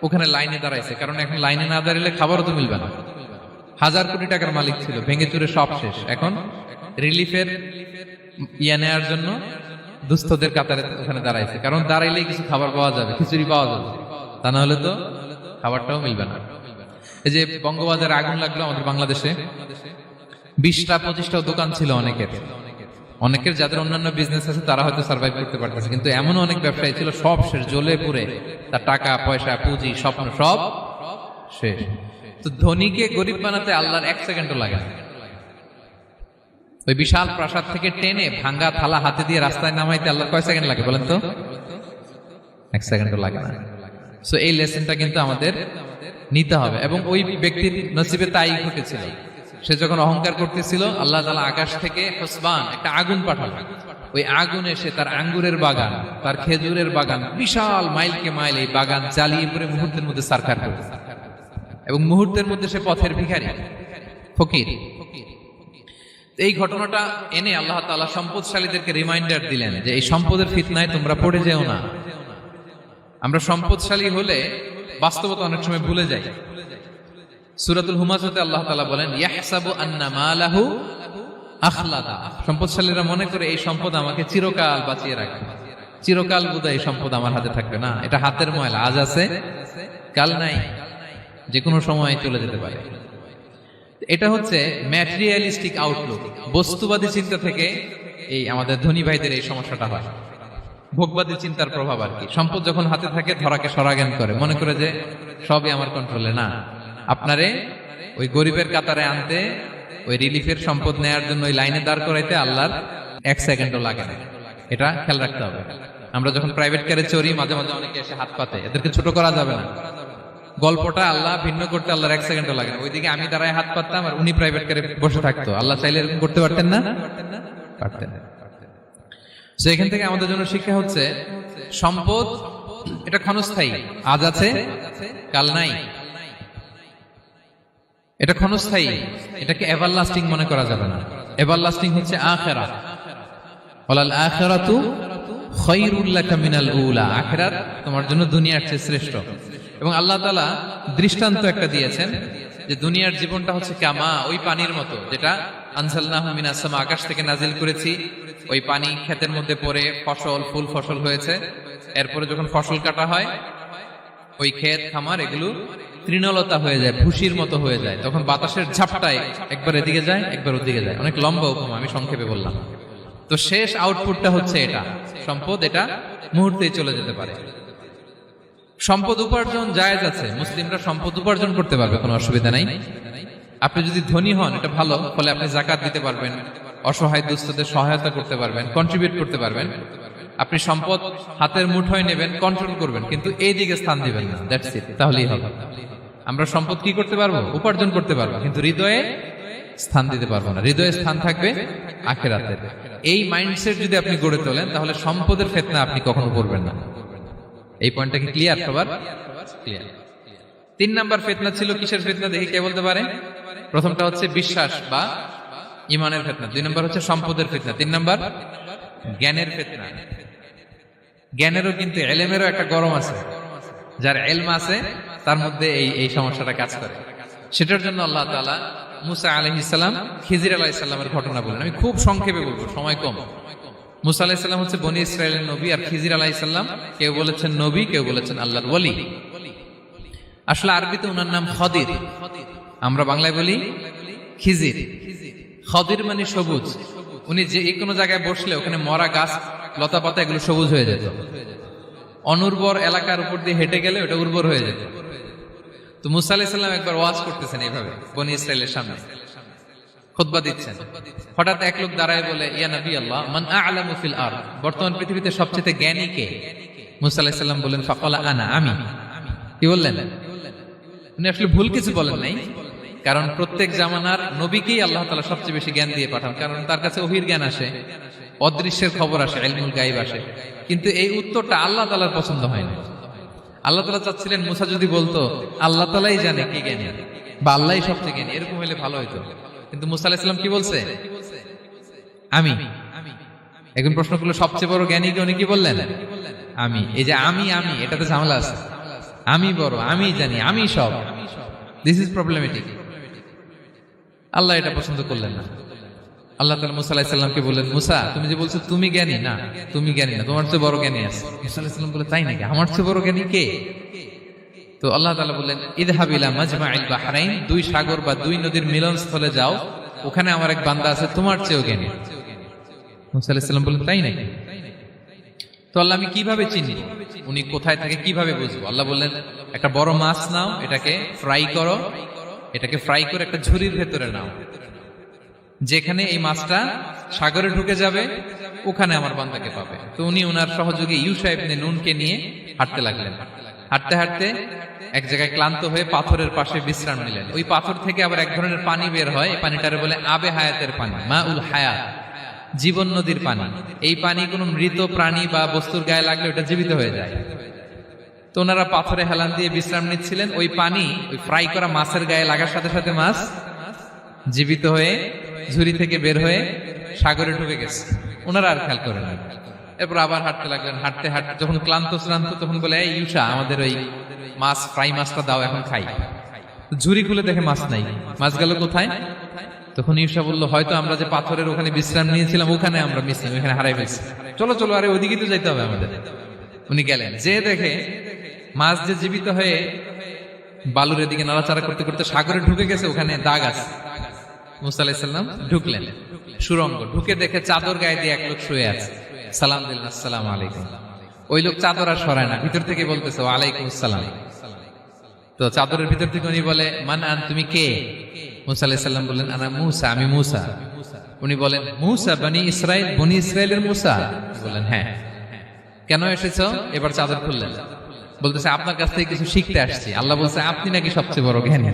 Speaker 1: ওখানে লাইনে দাঁড়াইছে, কারণ এখন লাইনে না দাঁড়ালে খাবারও তো মিলবে না। 1000 কোটি টাকার মালিক ছিল, ভেঙে চুরে সব শেষ। এখন রিলিফের নেওয়ার জন্য দুস্থদের কাতারে ওখানে দাঁড়াইছে, কারণ দাঁড়াইলেই কিছু খাবার পাওয়া যাবে, খিচুড়ি পাওয়া যাবে, তা না হলে তো খাবারটাও মিলবে না। এই যে বঙ্গবাজারে আগুন লাগলো আমাদের বাংলাদেশে, 20টা-25টাও দোকান ছিল অনেকের যাদের অন্যান্য বিজনেস আছে তারা হয়তো সার্ভাইভ করতে পারতেছে, কিন্তু এমন অনেক ব্যবসায়ী ছিল সব শেষ, জ্বলে পুড়ে, তার টাকা পয়সা পুঁজি স্বপ্ন সব শেষ। তো ধনীকে গরিব বানাতে আল্লাহর 1 সেকেন্ডও লাগে না। ওই বিশাল প্রাসাদ থেকে টেনে ভাঙ্গা থালা হাতে দিয়ে রাস্তায় নামাইতে আল্লাহর কয় সেকেন্ড লাগে বলেন তো? 1 সেকেন্ডও লাগে না। সো এই লেসনটা কিন্তু আমাদের নিতে হবে। এবং ওই ব্যক্তির নসিবে তাই ঘটেছিল। সে যখন অহংকার করতেছিল, আল্লাহ তাআলা আকাশ থেকে হুসবান একটা আগুন পাঠালেন। ওই আগুন এসে তার আঙ্গুরের বাগান, তার খেজুরের বাগান, বিশাল মাইলকে মাইল এই বাগান জ্বালিয়ে পুরো মুহূর্তের মধ্যে সারখার করে, এবং মুহূর্তের মধ্যে সে পথের ভিখারি, ফকির। এই ঘটনাটা এনে আল্লাহ তাআলা সম্পদশালীদেরকে রিমাইন্ডার দিলেন যে এই সম্পদের ফিতনায় তোমরা পড়ে যেও না। আমরা সম্পদশালী হলে বাস্তবতা অনেক সময় ভুলে যাই। সূরাতুল হুমাযাতে আল্লাহ তাআলা বলেন ইয়াহসাবু আন্না মালাহু আখলাদা। সম্পদশালীরা মনে করে এই সম্পদ আমাকে চিরকাল বাঁচিয়ে রাখবে, চিরকাল বোধহয় এই সম্পদ আমার হাতে থাকবে। না, এটা হাতের ময়লা, আজ আছে কাল নাই, যে কোনো সময় চলে যেতে পারে। এটা হচ্ছে ম্যাটেরিয়ালিস্টিক আউটলুক, বস্তুবাদী চিন্তা থেকে এই আমাদের ধনী ভাইদের এই সমস্যাটা হয়। ভোগবাদী চিন্তার প্রভাব আর কি। সম্পদ যখন হাতে থাকে ধরাকে সরাজ্ঞান করে, মনে করে যে সবই আমার কন্ট্রোলে। না, আপনারে ওই গরিবের কাতারে আনতে, ওই রিলিফের সম্পদ নেয়ার জন্য ওই লাইনে দাঁড় করাইতে আল্লাহর 1 সেকেন্ডও লাগে না। এটা খেয়াল রাখতে হবে। আমরা যখন প্রাইভেট কারে চড়ি, মাঝে মাঝে অনেকে এসে হাত পাতে, এদেরকে ছোট করা যাবে না। গল্পটা আল্লাহ ভিন্ন করতে আল্লাহর 1 সেকেন্ডও লাগে না। ওইদিকে আমি দাঁড়ায় হাত পাততাম আর উনি প্রাইভেট কারে বসে থাকতো। আল্লাহ চাইলে এরকম করতে পারতেন না? পারতেন। তো এখান থেকে আমাদের জন্য শিক্ষা হচ্ছে, সম্পদ এটা ক্ষণস্থায়ী, আজ আছে কাল নাই। এটা ক্ষণস্থায়ী, এটাকে এভারলাস্টিং মনে করা যাবে না। এভারলাস্টিং হচ্ছে আখিরাত। ওয়ালাল আখিরাতু খায়রুল লাকা মিনাল উলা, আখিরাত তোমার জন্য দুনিয়ার চেয়ে শ্রেষ্ঠ। এবং আল্লাহ তাআলা দৃষ্টান্ত একটা দিয়েছেন যে দুনিয়ার জীবনটা হচ্ছে কামা, ওই পানির মতো যেটা আনজালনাহু মিনাস সামা, আকাশ থেকে নাজিল করেছি। ওই পানি ক্ষেতের মধ্যে পড়ে ফসল, ফুল ফসল হয়েছে। এরপরে যখন ফসল কাটা হয়, ওই ক্ষেত খামার এগুলো তৃণলতা হয়ে যায়, ভুসির মতো হয়ে যায়। তখন বাতাসের ঝাপটায় একবার এদিকে যায়, একবার ওদিকে যায়। অনেক লম্বা উপমা, আমি সংক্ষেপে বললাম। তো শেষ আউটপুটটা হচ্ছে এটা, সম্পদ এটা মুহূর্তেই চলে যেতে পারে। সম্পদ উপার্জন জায়েজ আছে, মুসলিমরা সম্পদ উপার্জন করতে পারবে, কোনো অসুবিধা নাই। আপনি যদি ধনী হন এটা ভালো, ফলে আপনি যাকাত দিতে পারবেন, অসহায় দুস্থদের সহায়তা করতে পারবেন, কন্ট্রিবিউট করতে পারবেন। আপনি সম্পদ হাতের মুঠোয় নেবেন, কন্ট্রোল করবেন, কিন্তু এই দিকে স্থান দিবেন না। দ্যাটস ইট, তাহলেই হবে। আমরা সম্পদ কি করতে পারবো? উপার্জন করতে পারবো, কিন্তু হৃদয়ে স্থান দিতে পারবো না। হৃদয়ে স্থান থাকবে আখিরাতের। এই মাইন্ডসেট যদি আপনি গড়ে তোলেন, তাহলে সম্পদের ফিতনা আপনি কখনো করবেন না। এই পয়েন্টটা কি ক্লিয়ার সবার? ক্লিয়ার। 3 নাম্বার ফিতনা ছিল কিসের ফিতনা দেখি কে বলতে পারে? প্রথমটা হচ্ছে বিশ্বাস বা ইমানের ফিতনা, 2 নাম্বার হচ্ছে সম্পদের ফিতনা, 3 নাম্বার জ্ঞানের ফিতনা। জ্ঞানেরও কিন্তু ইলমেরও একটা গরম আছে। যার ইলম আছে তার মধ্যে এই সমস্যাটা কাজ করে। সেটার জন্য আল্লাহ তাআলা মুসা আলাইহিস সালাম, খিজির আলাইহিস সালামের ঘটনা বলেন। আমি খুব সংক্ষেপে বলবো, সময় কম। মুসা আলাইহিস সালাম হচ্ছে বনি ইসরাইলের নবী, আর খিজির আলাইহিস সালাম কেউ বলেছেন নবী, কেউ বলেছেন আল্লাহর ওলি। আসলে আরবিতে ওনার নাম খদির, আমরা বাংলায় বলি খিজির। খদির মানে সবুজ। উনি যে কোনো জায়গায় বসলে ওখানে মরা গাছ, লতা পাতা এগুলো সবুজ হয়ে যেত। অনুর্বর এলাকার উপর দিয়ে হেঁটে গেলে ওটা উর্বর হয়ে যেত। তো মুসা আলাইহিস সালাম একবার ওয়াজ করতেছেন এইভাবে বনি ইসরাইলের সামনে, খুতবা দিচ্ছেন। হঠাৎ এক লোক দাঁড়ায় বলে, ইয়া নবী আল্লাহ, মান আ'লামু ফিল আরদ, বর্তমান পৃথিবীতে সবচেয়ে জ্ঞানী কে? মুসা আলাইহিস সালাম বলেন, ফাকালা আনা, আমি। কি বললেন? উনি আসলে ভুল কিছু বলেন নাই, কারণ প্রত্যেক জামানার নবীকেই আল্লাহ তাআলা সবচেয়ে বেশি জ্ঞান দিয়ে পাঠান, কারণ তার কাছে ওহীর জ্ঞান আসে, অদৃশ্যের খবর আসে, ইলমুল গায়ব আসে। কিন্তু এই উত্তরটা আল্লাহ তাআলার পছন্দ হয় না। আল্লাহ তাআলা চাচ্ছিলেন মুসা যদি বলতো আল্লাহ তাআলাই জানে কি জ্ঞানী বা আল্লাহই সবচেয়ে জ্ঞানী, এরকম হলে ভালো হতো। কিন্তু মুসা আলাইহিস সালাম কি বলছে? আমি। এখন প্রশ্ন করলো সবচেয়ে বড় জ্ঞানী কে? উনি কি বললেন? আমি। এই যে আমি, এটাতে ঝামেলা আছে। আমি বড়, আমি জানি, আমি সব। This is problematic. আল্লাহ এটা পছন্দ করলেন না। আল্লাহ তাআলা মুসা আলাইহিস সালামকে বললেন, মুসা তুমি যে বলছো তুমি জ্ঞানী, না তুমি জ্ঞানী না, তোমার চেয়ে বড় জ্ঞানী আছে। মুসা আলাইহিস সালাম বলে, তাই নাকি? আমার চেয়ে বড় জ্ঞানী কে? তো আল্লাহ তাআলা বললেন, ইযহাব ইলা মাজমাইল বাহরাইন, 2 সাগর বা 2 নদীর মিলনস্থলে যাও, ওখানে আমার এক বান্দা আছে তোমার চেয়েও জ্ঞানী। মুসা আলাইহিস সালাম বললেন, তাই নাকি? তো আল্লাহ, আমি কিভাবে চিনি উনি কোথায় থাকে, কিভাবে বুঝবো? আল্লাহ বললেন, একটা বড় মাছ নাও, এটাকে ফ্রাই করো, এটাকে ফ্রাই করে একটা ঝুড়ির ভেতরে নাও, যেখানে এই মাছটা সাগরে ঢুকে যাবে ওখানে আমার বান্দাকে পাবে। তো উনি ওনার সহযোগী ইউশা ইবনে নুনকে নিয়ে হাঁটতে লাগলেন। হাঁটতে হাঁটতে এক জায়গায় ক্লান্ত হয়ে পাথরের পাশে বিশ্রাম নিলেন। ওই পাথর থেকে আবার এক ধরনের পানি বের হয়, এই পানিটারে বলে আবে হায়াতের পানি, মাউল হায়াত, জীবন নদীর পানি। এই পানি কোনো মৃত প্রাণী বা বস্তুর গায়ে লাগলে ওটা জীবিত হয়ে যায়। তো ওনারা পাথরে হেলান দিয়ে বিশ্রাম নিচ্ছিলেন। ওই পানি ওই ফ্রাই করা মাছের গায়ে লাগার সাথে সাথে মাছ জীবিত হয়ে ঝুড়ি থেকে বের হয়ে সাগরে ঢুকে গেছে। ওনারা আর খেয়াল করেন না। এরপর আবার হাঁটতে লাগলেন। হাঁটতে হাঁটতে যখন ক্লান্ত শ্রান্ত, তখন বলে, এই ইউশা, আমাদের ওই মাছ, ফ্রাই মাছটা দাও, এখন খাই। ঝুড়ি খুলে দেখে মাছ নাই। মাছ গেল কোথায়? তখন ইউশা বলল, হয়তো আমরা যে পাথরের ওখানে বিশ্রাম নিয়েছিলাম ওখানে আমরা মিসিং, ওখানে হারাই ফেলছি। চলো চলো, আরে ওইদিকে তো যাইতে হবে আমাদের। উনি গেলেন, যে দেখে মাছ যে জীবিত হয়ে বালুর দিকে নাড়াচাড়া করতে করতে সাগরে ঢুকে গেছে, ওখানে দাগ আছে। মুসা আলাইহিস সালাম ঢুকলেন সুরঙ্গ, ঢুকে দেখে চাদর গায়ে দিয়ে এক লোক শুয়ে আছে। সালাম দিলেন, আসসালামু আলাইকুম। ওই লোক চাদর আর সরায় না, ভিতর থেকে বলতেছে ওয়ালাইকুম আসসালাম। তো চাদরের ভিতর থেকে উনি বলে মান আন, তুমি কে? মুসা আলাইহিস সালাম বললেন আনা মুসা, আমি মুসা। উনি বলেন মুসা বনি ইসরাইল, বনি ইসরাইলের মুসা? বললেন হ্যাঁ। কেন এসেছো? এবার চাদর খুললেন, বলতেছে আপনার কাছ থেকে কিছু শিখতে আসছি। আল্লাহ বলছে আপনি নাকি সবচেয়ে বড় জ্ঞানী।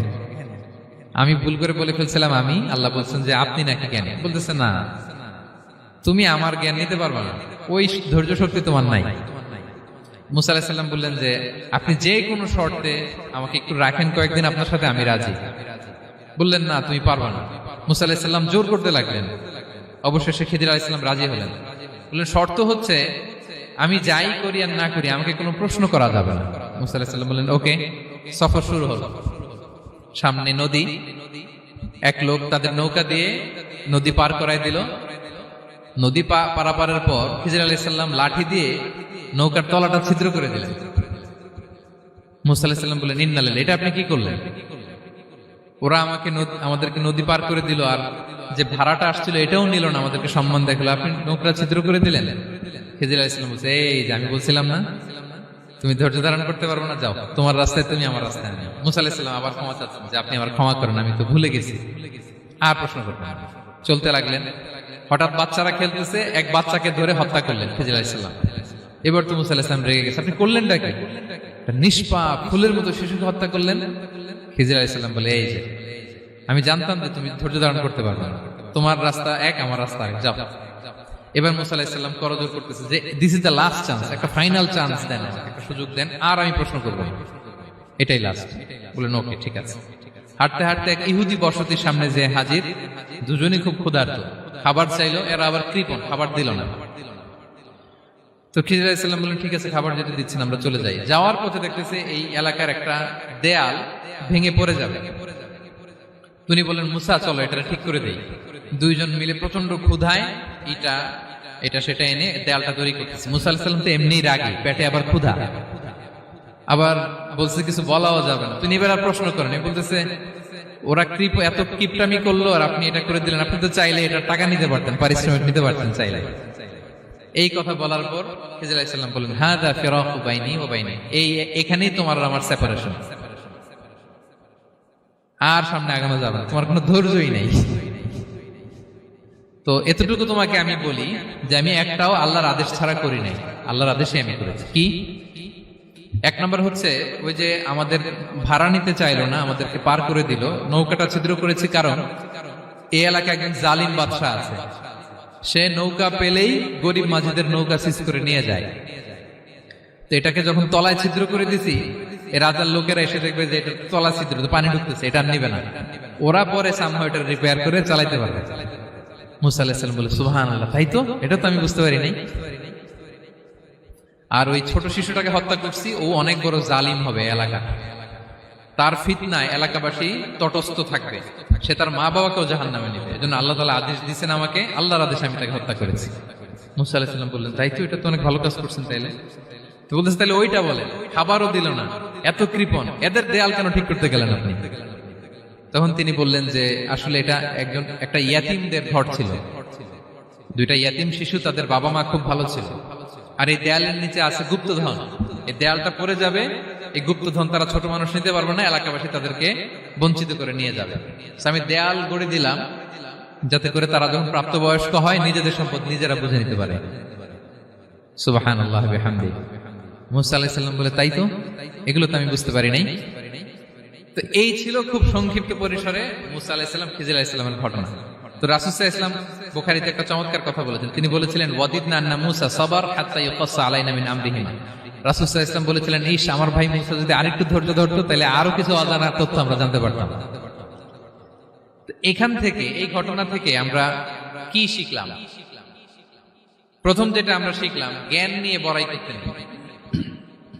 Speaker 1: আমি ভুল করে বলে ফেলছিলাম আমি, আল্লাহ বলছেন যে আপনি নাকি জ্ঞানী। বলতেছে না, তুমি আমার জ্ঞান নিতে পারবে না, ওই ধৈর্য শক্তি তোমার নাই। মুসা আলাইহিস সালাম বললেন যে আপনি যে কোনো শর্তে আমাকে একটু রাখেন কয়েকদিন আপনার সাথে, আমি রাজি। বললেন না, তুমি পারবে না। মুসা আলাইহিস সালাম জোর করতে লাগলেন, অবশেষে খিদির আলাইহিস সালাম রাজি হলেন। বললেন শর্ত হচ্ছে আমি যাই করি আর না করি আমাকে কোনো প্রশ্ন করা যাবে না। মুসা আলাইহিস সালাম বললেন ওকে। সফর শুরু হলো। সামনে নদী, এক লোক তাদের নৌকা দিয়ে নদী পার করাই দিল। নদী পারাপারের পর খিজির আলাইহিস সালাম লাঠি দিয়ে নৌকার তলাটা ছিদ্র করে দিলেন। মুসা আলাইহিস সালাম বললেন ইন্না লিল্লাহি, এটা আপনি কি করলেন? ওরা আমাদেরকে নদী পার করে দিল, আর যে ভাড়াটা আসছিল এটাও নিল না, আমাদেরকে সম্মান দেখালো, আপনি নৌকা ছিদ্র করে দিলেন। খিজির আলাইহিস সালাম বলছে এই যে আমি বলছিলাম না তুমি ধৈর্য ধারণ করতে পারবো না, যাও তোমার রাস্তায় তুমি, আমার রাস্তায় আমি। মুসা আলাইহিস সালাম আবার ক্ষমা চাচ্ছেন যে আপনি আমার ক্ষমা করেন, আমি তো ভুলে গেছি, আর প্রশ্ন করবেন না। চলতে লাগলেন। হঠাৎ বাচ্চারা খেলতেছে, এক বাচ্চাকে ধরে হত্যা করলেন খিজির আলাইহিস সালাম। এবার তো মুসা আলাইহিস সালাম রেগে গেছে, আপনি করলেনটা কি? নিষ্পাপ ফুলের মতো শিশুকে হত্যা করলেন। খিজির আলাইহিস সালাম বলে এই যে আমি জানতাম যে তুমি ধৈর্য ধারণ করতে পারবে না, তোমার রাস্তা এক, আমার রাস্তা এক, যাও। এবার মুসা আলাইহিস সালাম করজোর করতেছে যে this is the last chance, একটা ফাইনাল চান্স দেন, একটা সুযোগ দেন, আর আমি প্রশ্ন করব না, এটাই লাস্ট। বলেন ওকে ঠিক আছে। হাঁটতে হাঁটতে এক ইহুদি বসতির সামনে যে হাজির, দুজনই খুব ক্ষুধার্ত, খাবার চাইলো, এরা আবার কৃপণ, খাবার দিল না। তো খিজির আলাইহিস সালাম বললেন ঠিক আছে, খাবার যেটা দিচ্ছেন আমরা চলে যাই। যাওয়ার পথে দেখতেছে এই এলাকার একটা দেয়াল ভেঙে পড়ে যাবে। তিনি বললেন মুসা চলো এটা ঠিক করে দেই। দুইজন মিলে প্রচন্ড ক্ষুধায় এটা সেটা এনে দেয়ালটা তৈরি করতেছে। মুসা আলাইহিস সালাম তো এমনিই রাগী, পেটে আবার ক্ষুধা, আবার বলছে কিছু বলাও যাবে না। তিনি এবার আর প্রশ্ন করেন, বলতেছে ওরা এত কিপটামি করলো আর আপনি এটা করে দিলেন, আপনি তো চাইলে এটা টাকা নিতে পারতেন, পারিশ্রমিক নিতে পারতেন চাইলে। এই কথা বলার পর খিজির আলাইহিস সালাম বললেন হাদা ফিরাকু বাইনি ওয়া বাইনি, এখানেই তোমার আর আমার সেপারেশন, আর সামনে আগানো যাবে না, তোমার কোনো ধৈর্যই নেই। তো এতটুকু তোমাকে আমি বলি যে আমি একটাও আল্লাহর আদেশ ছাড়া করি নাই, আল্লাহর আদেশে আমি করেছি। কি? এক নম্বর হচ্ছে ওই যে আমাদের ভাড়া নিতে চাইলো না, আমাদেরকে পার করে দিল, নৌকাটা ছিদ্র করেছি কারণ এই এলাকায় একজন জালিম বাদশা আছে, সে নৌকা পেলেই গরিব মাঝিদের নৌকা সিজ করে নিয়ে যায়। তো এটাকে যখন তলায় ছিদ্র করে দিছি, এই রাজার লোকেরা এসে দেখবে যে এটা তলা ছিদ্র, পানি ঢুকতেছে, এটা নিবে না, ওরা পরে সামহাও এটা রিপেয়ার করে চালাইতে পারবে। মুসা আলাইহিস সালাম বলে সুবহানাল্লাহ, তাই তো, এটা তো আমি বুঝতে পারি নাই। আর ওই ছোট শিশুটাকে হত্যা করছি, ও অনেক বড় জালিম হবে এলাকা, তার ফিতনায় এলাকাবাসী তটস্থ থাকবে, সে তার মা বাবাকেও জাহান্নামে নেবে, এজন্য আল্লাহ তাআলা আদেশ দিয়েছেন আমাকে, আল্লাহর আদেশে আমি তাকে হত্যা করেছি। মুসা আলাইহিস সালাম বললেন তাই তো, এটা তো অনেক ভালো কাজ করছেন। তাইলে তো বলতেছে তাহলে ওইটা বলেন, খাবারও দিল না, এত কৃপণ, এদের দেয়াল কেন ঠিক করতে গেলেন আপনি? তখন তিনি বললেন যে আসলে এটা একটা ইয়াতিমদের ঘর ছিল, দুইটা ইয়াতিম শিশু, তাদের বাবা মা খুব ভালো ছিল, আর এই দেয়ালের নিচে আছে গুপ্তধন, এই দেয়ালটা পড়ে যাবে, এই গুপ্তধন তারা ছোট মানুষ নিতে পারবে না, এলাকাবাসী তাদেরকে বঞ্চিত করে নিয়ে যাবে। আমি দেয়াল গড়ে দিলাম যাতে করে তারা যখন প্রাপ্তবয়স্ক হয় নিজেদের সম্পদ নিজেরা বুঝে নিতে পারে। সুবহানাল্লাহ ওয়া বিহামদিহি। মুসা আলাইহিস সালাম বলে তাই তো, এগুলো তো আমি বুঝতে পারি নাই। তো এই ছিল খুব সংক্ষিপ্ত পরিসরে মুসা আলাইহিস সালাম খিজির আলাইহিস সালামের ঘটনা। তো রাসূল সাল্লাল্লাহু আলাইহি ওয়াসাল্লাম বুখারীতে একটা চমৎকার কথা বলেছেন, তিনি বলেছিলেন ওয়াদিদনা আন্না মুসা সাবার হাত্তা ইউকাসসা আলাইনা মিন আমরিহিমা। রাসূল সাল্লাল্লাহু আলাইহি ওয়াসাল্লাম বলেছিলেন ইস, আমার ভাই মুসা যদি আরেকটু ধৈর্য ধরতো তাহলে আরো কিছু অজানা তথ্য আমরা জানতে পারতাম। এখান থেকে, এই ঘটনা থেকে আমরা কি শিখলাম? প্রথম যেটা আমরা শিখলাম, জ্ঞান নিয়ে বড়াই করতে নেই,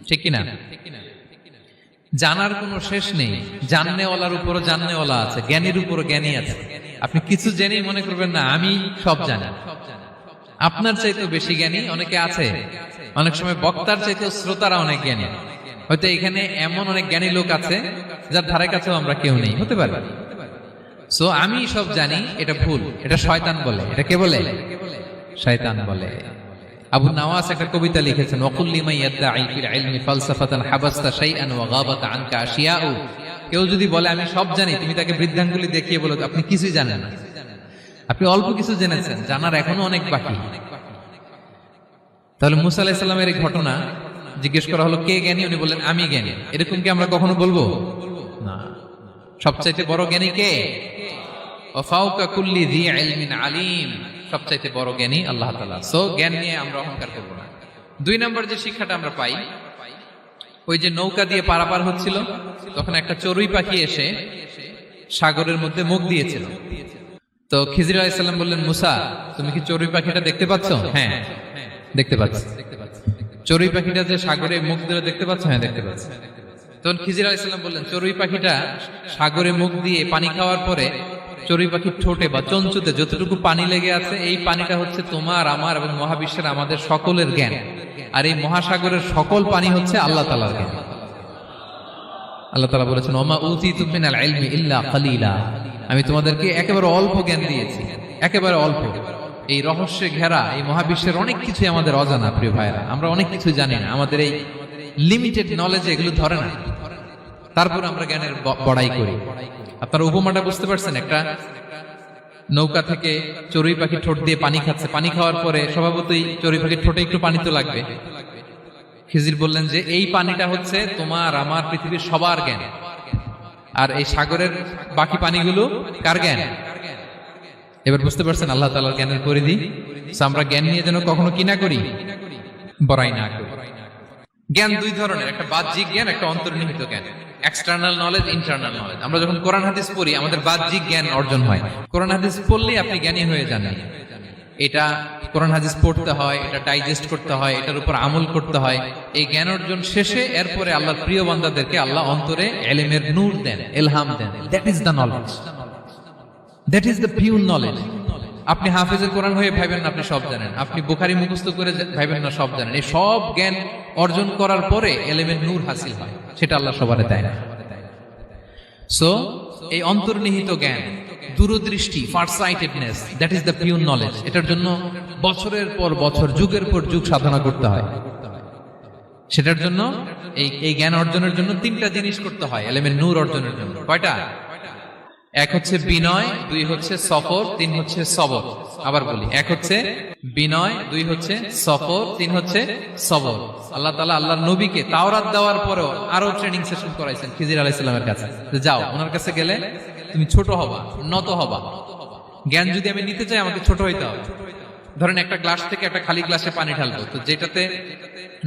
Speaker 1: ঠিক কিনা? জানার কোনো শেষ নেই, জাননেওয়ালার উপরও জাননেওয়ালা আছে, জ্ঞানীর উপরও জ্ঞানী আছে। আপনি কিছু জেনেই মনে করবেন না আমি সব জানি, আপনার চাইতেও বেশি জ্ঞানী অনেকে আছে। অনেক সময় বক্তার চাইতেও শ্রোতারা অনেক জ্ঞানী। হয়তো এখানে এমন অনেক জ্ঞানী লোক আছে যার ধারে কাছেও আমরা কেউ নেই, হতে পারে। সো আমি সব জানি, এটা ভুল, এটা শয়তান বলে। এটা কে বলে? শয়তান বলে। আবু নাওয়াস একটা কবিতা লিখেছেন, ওয়াকুল লিমান ইয়াদদাঈ ফিল ইলমি ফালসাফাতান হাবাসতা শাইআন ওয়া গাবাত আনকা আশিয়াউ। কেউ যদি বলে আমি সব জানি, তুমি তাকে বৃদ্ধাঙ্গুলি দেখিয়ে বলো আপনি কিছুই জানেন না, আপনি অল্প কিছু জেনেছেন, জানার এখনো অনেক বাকি। তাহলে মুসা আলাইহিস সালামের এই ঘটনা জিজ্ঞেস করা হলো কে জ্ঞানী, উনি বললেন আমি জ্ঞানী। এরকম কি আমরা কখনো বলবো না? সবচাইতে বড় জ্ঞানী কে? ওয়া ফাওকা কুল্লি যী ইলমিন আলিম, সবচাইতে বড় জ্ঞানী আল্লাহ তাআলা। সো জ্ঞান নিয়ে আমরা অহংকার করব না। 2 নম্বর যে শিক্ষাটা আমরা পাই, ওই যে নৌকা দিয়ে পারাপার হচ্ছিল, তখন একটা চড়ুই পাখি এসে সাগরের মধ্যে মুখ দিয়েছিল। তো খিজির আলাইহিস সালাম বললেন, মুসা তুমি কি চড়ুই পাখিটা দেখতে পাচ্ছ? হ্যাঁ দেখতে পাচ্ছি। চড়ুই পাখিটা যে সাগরে মুখ দিয়ে দেখতে পাচ্ছ? হ্যাঁ দেখতে পাচ্ছি। তখন খিজির আলাইহিস সালাম বললেন, চড়ুই পাখিটা সাগরে মুখ দিয়ে পানি খাওয়ার পরে চড়ুই পাখির ঠোঁটে বা চঞ্চুতে যতটুকু পানি লেগে আছে, এই পানিটা হচ্ছে তোমার আমার এবং মহাবিশ্বের আমাদের সকলের জ্ঞান, আর এই মহাসাগরের সকল পানি হচ্ছে আল্লাহ তাআলার জ্ঞান। আল্লাহ তাআলা বলেছেন, ওমা উতিতুম মিনাল ইলমি ইল্লা কালিলা, আমি তোমাদেরকে একেবারে অল্প জ্ঞান দিয়েছি, একেবারে অল্প। এই রহস্যে ঘেরা এই মহাবিশ্বের অনেক কিছু আমাদের অজানা প্রিয় ভাইরা, আমরা অনেক কিছু জানি না, আমাদের এই লিমিটেড নলেজে এগুলো ধরে না, তারপর আমরা জ্ঞানের বড়াই করি। আপনারা উপমাটা বুঝতে পারছেন? একটা নৌকা থেকে চড়ুই পাখি ঠোঁট দিয়ে পানি খাচ্ছে, পানি খাওয়ার পরে স্বভাবতই চড়ুই পাখির ঠোঁটে একটু পানি তো লাগবে। খিজির বললেন যে এই পানিটা হচ্ছে তোমার আমার পৃথিবীর সবার জ্ঞান, আর এই সাগরের বাকি পানিগুলো কার জ্ঞান? এবার বুঝতে পারছেন আল্লাহ তাআলার জ্ঞানের পরিধি। আমরা জ্ঞান নিয়ে যেন কখনো কি না করি, বড়াই না করি। জ্ঞান 2 ধরনের, একটা বাহ্যিক জ্ঞান, একটা অন্তর্নিহিত জ্ঞান। External knowledge, internal knowledge. আমরা যখন কোরআন হাদিস পড়ি আমাদের বাহ্যিক জ্ঞান অর্জন হয়। কোরআন হাদিস পড়লেই আপনি জ্ঞানী হয়ে যান। এটা কোরআন হাদিস পড়তে হয়, এটা ডাইজেস্ট করতে হয়, এটার উপর আমল করতে হয়। এই জ্ঞান অর্জন শেষে এরপরে আল্লাহর প্রিয় বান্দাদেরকে আল্লাহ অন্তরে ইলমের নূর দেন, ইলহাম দেন। That is the knowledge, that is the pure knowledge. আপনি হাফেজে কোরআন হয়ে ভাবেন না আপনি সব জানেন, আপনি বুখারী মুখস্থ করে ভাবেন না সব জানেন। এই সব জ্ঞান অর্জন করার পরে ইলমের নূর হাসিল হয়, সেটা আল্লাহ সবারে দেয় না। সো এই অন্তর্নিহিত জ্ঞান, দূরদৃষ্টি, farsightedness, that is the pure knowledge. এটার জন্য বছরের পর বছর, যুগের পর যুগ সাধনা করতে হয়। সেটার জন্য এই জ্ঞান অর্জনের জন্য 3টা জিনিস করতে হয় ইলমের নূর অর্জনের জন্য। কয়টা? 1 হচ্ছে বিনয়, 2 হচ্ছে সফর, 3 হচ্ছে সবর। আবার বলি, 1 হচ্ছে বিনয়, 2 হচ্ছে সফর, 3 হচ্ছে সবর। আল্লাহ তাআলা আল্লাহর নবীকে তাওরাত দেওয়ার পরেও আরো ট্রেনিং সেশন করাইছেন খিজির আলাইহিস সালামের কাছে। যাও ওনার কাছে গেলে তুমি ছোট হবা, নত হবা। জ্ঞান যদি আমি নিতে চাই আমাকে ছোট হইতে হবে। ধরেন একটা গ্লাস থেকে একটা খালি গ্লাসে পানি ঢালবো, তো যেটাতে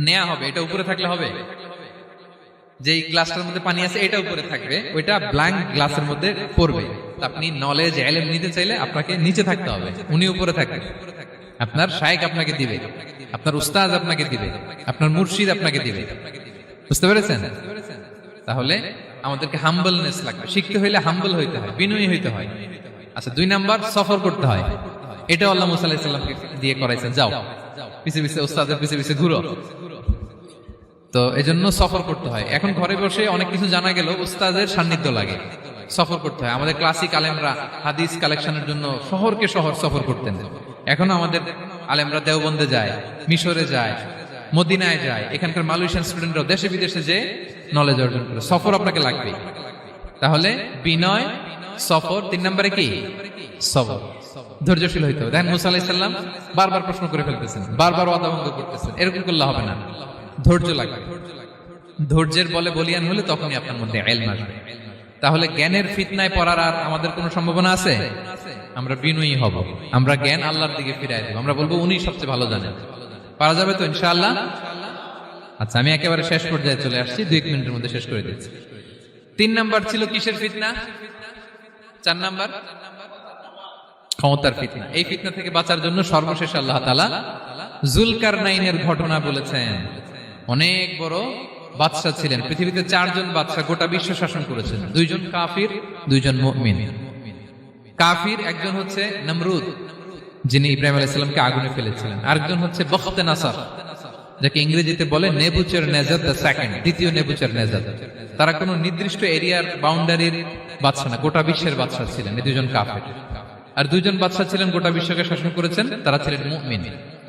Speaker 1: নেওয়া হবে এটা উপরে থাকলে হবে? যেই গ্লাসটার মধ্যে পানি আছে এটা উপরে থাকবে, ওইটা ব্ল্যাঙ্ক গ্লাসের মধ্যে পড়বে। আপনি নলেজ ইলম নিতে চাইলে আপনাকে নিচে থাকতে হবে, উনি উপরে থাকবে। আপনার শায়েখ আপনাকে দিবে, আপনার উস্তাদ আপনাকে দিবে, আপনার মুর্শিদ আপনাকে দিবে। বুঝতে পেরেছেন? তাহলে আমাদেরকে হাম্বলনেস লাগবে। শিখতে হইলে হাম্বল হইতে হয়, বিনয়ী হইতে হয়। আচ্ছা, 2 নাম্বার সফর করতে হয়। এটা আল্লাহ মুসা আলাইহিস সালামকে দিয়ে করাইছেন, যাও পিছে পিছে উস্তাদের পিছে পিছে ঘুরো। তো এজন্য সফর করতে হয়। এখন ঘরে বসে অনেক কিছু জানা গেল, উস্তাদের সান্নিধ্য লাগে, সফর করতে হয়। আমাদের ক্লাসিক আলেমরা হাদিস কালেকশনের জন্য শহরকে শহর সফর করতেন। এখনো আমাদের আলেমরা দেওবন্দে যায়, মিশরে যায়, মদিনায় যায়। এখানকার মালয়েশিয়ান স্টুডেন্টরাও দেশে বিদেশে যে নলেজ অর্জন করে। সফর আপনাকে লাগবে। তাহলে বিনয়, সফর, 3 নম্বরে কি? সবর। ধৈর্যশীল হইতে হবে। দেখেন মুসা আলাইহিস সালাম বারবার প্রশ্ন করে ফেলতেছেন, বারবার ওয়াদা ভঙ্গ করতেছেন। এরকম করলে হবে না, ধৈর্য লাগবে। ধৈর্যের বলে বলিয়ান হলে তখনই আপনার মধ্যে ইলম আসবে। তাহলে জ্ঞানের ফিতনায় পড়ার আর আমাদের কোনো সম্ভাবনা আছে? আমরা বিনয়ী হব, আমরা জ্ঞান আল্লাহর দিকে ফিরাই দেব। আমরা বলবো উনি সবচেয়ে ভালো জানেন। পারা যাবে তো ইনশাআল্লাহ? আচ্ছা, আমি একেবারে শেষ পর্যায়ে চলে আসছি, 2 মিনিটের মধ্যে শেষ করে দিচ্ছি। 3 নাম্বার ছিল কিসের ফিতনা? 4 নাম্বার ক্ষমতার ফিতনা। এই ফিতনা থেকে বাঁচার জন্য সর্বশেষ আল্লাহ তাআলা যুলকারনাইনের ঘটনা বলেছেন। অনেক বড় বাদশা ছিলেন, পৃথিবীতে 4 জন বাদশা গোটা বিশ্ব শাসন করেছেন। 2 জন কাফির, 2 জন মুমিন। কাফির একজন হচ্ছে নমরুদ, যিনি ইব্রাহিম আলাইহিস সালামকে আগুনে ফেলেছিলেন। আরেকজন হচ্ছে বখতে নাসার, যাকে ইংরেজিতে বলে নেবুচারনেজার দ্য সেকেন্ড, দ্বিতীয় নেবুচারনেজার। তারা কোনো নির্দিষ্ট এরিয়ার বাউন্ডারির বাদশা না, গোটা বিশ্বের বাদশা ছিলেন। এই 2 জন কাফির। আর 2 জন বাদশা ছিলেন গোটা বিশ্বকে শাসন করেছেন, তারা ছিলেন মুমিন।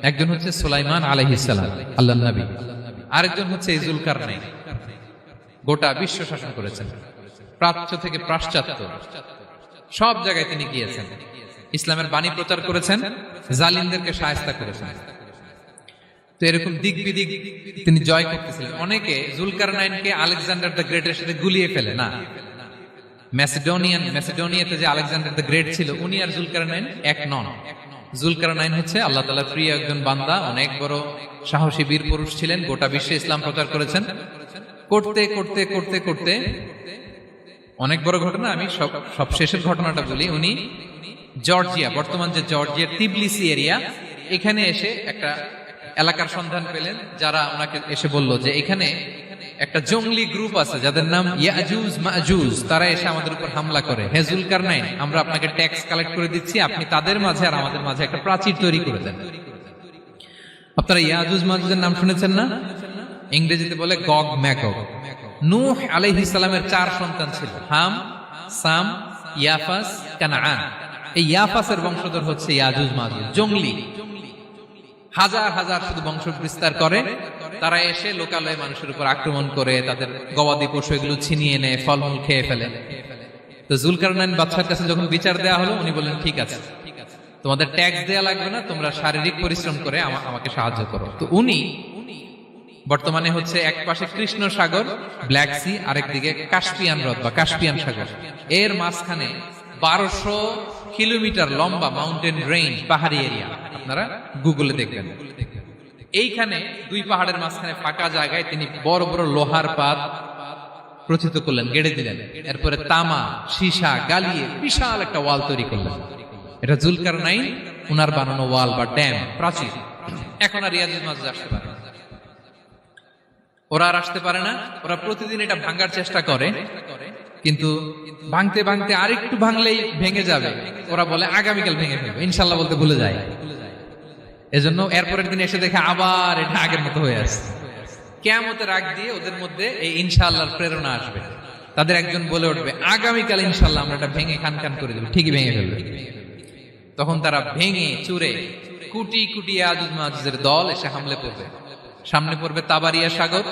Speaker 1: একজন হচ্ছে সুলাইমান আলাইহিস সালাম, আল্লাহর নবী। আরেকজন হচ্ছে এই জুলকারনাইন, গোটা বিশ্ব শাসন করেছেন, প্রাচ্য থেকে পাশ্চাত্য সব জায়গায় তিনি গিয়েছেন, ইসলামের বাণী প্রচার করেছেন, জালিমদেরকে শায়েস্তা করেছেন। তো এরকম দিক বিদিক তিনি জয় করতেছিলেন। অনেকে জুলকারনাইনকে আলেকজান্ডার দ্য গ্রেটের সাথে গুলিয়ে ফেলে না। ম্যাসিডোনিয়াতে যে আলেকজান্ডার দ্য গ্রেট ছিল, উনি আর জুলকারনাইন এক নন। জুলকারনাইন হচ্ছে আল্লাহ তাআলার প্রিয় একজন বান্দা, অনেক বড় সাহসী বীর পুরুষ ছিলেন, গোটা বিশ্বে ইসলাম প্রচার করেছেন। করতে করতে করতে করতে অনেক বড় ঘটনা, আমি সব শেষের ঘটনাটা বলি। উনি জর্জিয়া, বর্তমান যে জর্জিয়ার তিবলিসি এরিয়া, এখানে এসে একটা এলাকার সন্ধান পেলেন, যারা ওনাকে এসে বলল যে এখানে একটা জঙ্গলি গ্রুপ আছে যাদের নাম ইয়াজুজ মাজুজ, তারা এসে আমাদের উপর হামলা করে। হে জুলকারনাইন, আমরা আপনাকে ট্যাক্স কালেক্ট করে দিচ্ছি, আপনি তাদের মাঝে আর আমাদের মাঝে একটা প্রাচীর তৈরি করে দেন। আপনারা ইয়াজুজ মাজুজের নাম শুনেছেন না? ইংরেজিতে বলে গগ ম্যাগগ। নূহ আলাইহিস সালামের 4 সন্তান ছিল, হাম, সাম, ইয়াফাস, কানাআন। এই ইয়াফাসের বংশধর হচ্ছে ইয়াজুজ মাজুজ, জঙ্গলি, হাজার হাজার শুধু বংশ বিস্তার করে। তারা এসে লোকালয়ে মানুষের উপর আক্রমণ করে, তাদের গবাদি পশু এগুলো ছিনিয়ে নেয়, ফলমূল খেয়ে ফেলে। তো জুলকারনাইন বাদশার কাছে যখন বিচার দেওয়া হলো, উনি বললেন ঠিক আছে, তোমাদের ট্যাক্স দেয়া লাগবে না, তোমরা শারীরিক পরিশ্রম করে আমাকে সাহায্য করো। তো উনি বর্তমানে হচ্ছে এক পাশে কৃষ্ণ সাগর, ব্ল্যাক সি, আরেকদিকে কাস্পিয়ান হ্রদ বা কাস্পিয়ান সাগর, এর মাঝখানে 1200 কিলোমিটার লম্বা মাউন্টেন রেঞ্জ, পাহাড়ি এরিয়া, আপনারা গুগলে দেখবেন। এইখানে 2 পাহাড়ের মাঝখানে ফাঁকা জায়গায় তিনি বড় বড় লোহার পাত প্রথিত করলেন, গেড়ে দিলেন। এরপরে তামা, সীসা গালিয়ে বিশাল একটা ওয়াল তৈরি করলেন। এটা জুলকারনাইন উনার বানানো ওয়াল বা ড্যাম, প্রাচীর। এখন আর ইয়াজুজ মাজুজ আসতে পারে না, ওরা আর আসতে পারে না। ওরা প্রতিদিন এটা ভাঙার চেষ্টা করে, কিন্তু ভাঙতে ভাঙতে আরেকটু ভাঙলেই ভেঙে যাবে। ওরা বলে আগামীকাল ভেঙে ফেলবে, ইনশাল্লাহ বলতে ভুলে যায়। এজন্য এরপরের দিন এসে দেখে আবার এটা আগের মতো হয়ে আসছে। কিয়ামতের আগ দিয়ে ওদের মধ্যে এই ইনশাআল্লাহর প্রেরণা আসবে। তাদের একজন বলে উঠবে, আগামীকাল ইনশাআল্লাহ আমরা এটা ভেঙে খান খান করে দেব, ঠিকই ভেঙে ফেলবে। তখন তারা ভেঙে চুরে কুটি কুটি ইয়াজুজ মাজুজের দল এসে হামলে পড়বে। সামনে পড়বে তাবারিয়া সাগর,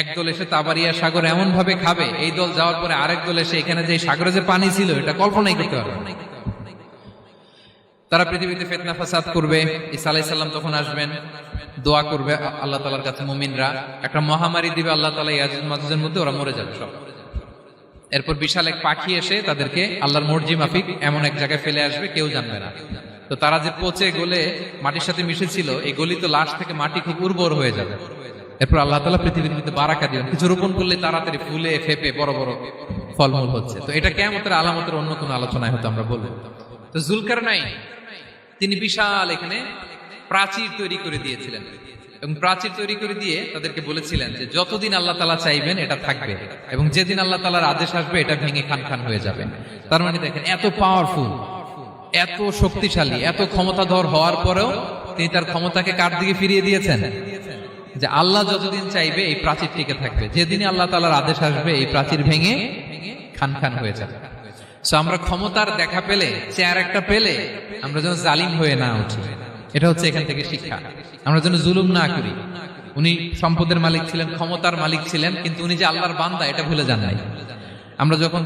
Speaker 1: একদল এসে তাবারিয়া সাগর এমন ভাবে খাবে, এই দল যাওয়ার পরে আরেক দল এসে এখানে যে সাগরে যে পানি ছিল এটা কল্পনাই করতে পারবে না। তারা পৃথিবীতে ফিতনা ফাসাদ করবে। ঈসা আলাইহিস সালাম তখন আসবেন, দোয়া করবে আল্লাহ তাআলার কাছে মুমিনরা, একটা মহামারী দিবে আল্লাহ তাআলা ইয়াজুজ মাজুজের মধ্যে, ওরা মরে যাবে সব। এরপর বিশাল এক পাখি এসে তাদেরকে আল্লাহর মর্জি মাফিক এমন এক জায়গায় ফেলে আসবে, কেউ জানবে না। তো তারা যে পচে গলে মাটির সাথে মিশেছিল, এই গলিত লাশ থেকে মাটি খুব উর্বর হয়ে যাবে। এরপর আল্লাহ তাআলা পৃথিবীর মধ্যে বারাকা দিবেন, কিছু রোপণ করলে তাড়াতাড়ি ফুলে ফেপে বড় বড় ফলমূল হচ্ছে। তো এটা কিয়ামতের আলামতের অন্য কোনো আলোচনায় হয়তো আমরা বলবো। তো জুলকারনাইন তিনি বিশাল এখানে প্রাচীর তৈরি করে দিয়েছিলেন, এবং প্রাচীর তৈরি করে দিয়ে তাদেরকে বলেছিলেন যে যতদিন আল্লাহ তাআলা চাইবেন এটা থাকবে, এবং যেদিন আল্লাহ তাআলার আদেশ আসবে এটা ভেঙে খান খান হয়ে যাবে। তার মানে দেখেন, এত পাওয়ারফুল, এত শক্তিশালী, এত ক্ষমতাধর হওয়ার পরেও তিনি তার ক্ষমতাকে কার দিকে ফিরিয়ে দিয়েছেন? যে আল্লাহ যতদিন চাইবে এই প্রাচীর টিকে থাকবে, যেদিন আল্লাহ তাআলার আদেশ আসবে এই প্রাচীর ভেঙে খান খান হয়ে যাবে। সো আমরা ক্ষমতার দেখা পেলে, চেয়ার একটা পেলে, আমরা যেন জালিম হয়ে না উঠি, এটা হচ্ছে এখান থেকে শিক্ষা। আমরা যেন জুলুম না করি। উনি সম্পদের মালিক ছিলেন, ক্ষমতার মালিক ছিলেন, কিন্তু উনি যে আল্লাহর বান্দা এটা ভুলে যান নাই। আমরা যখন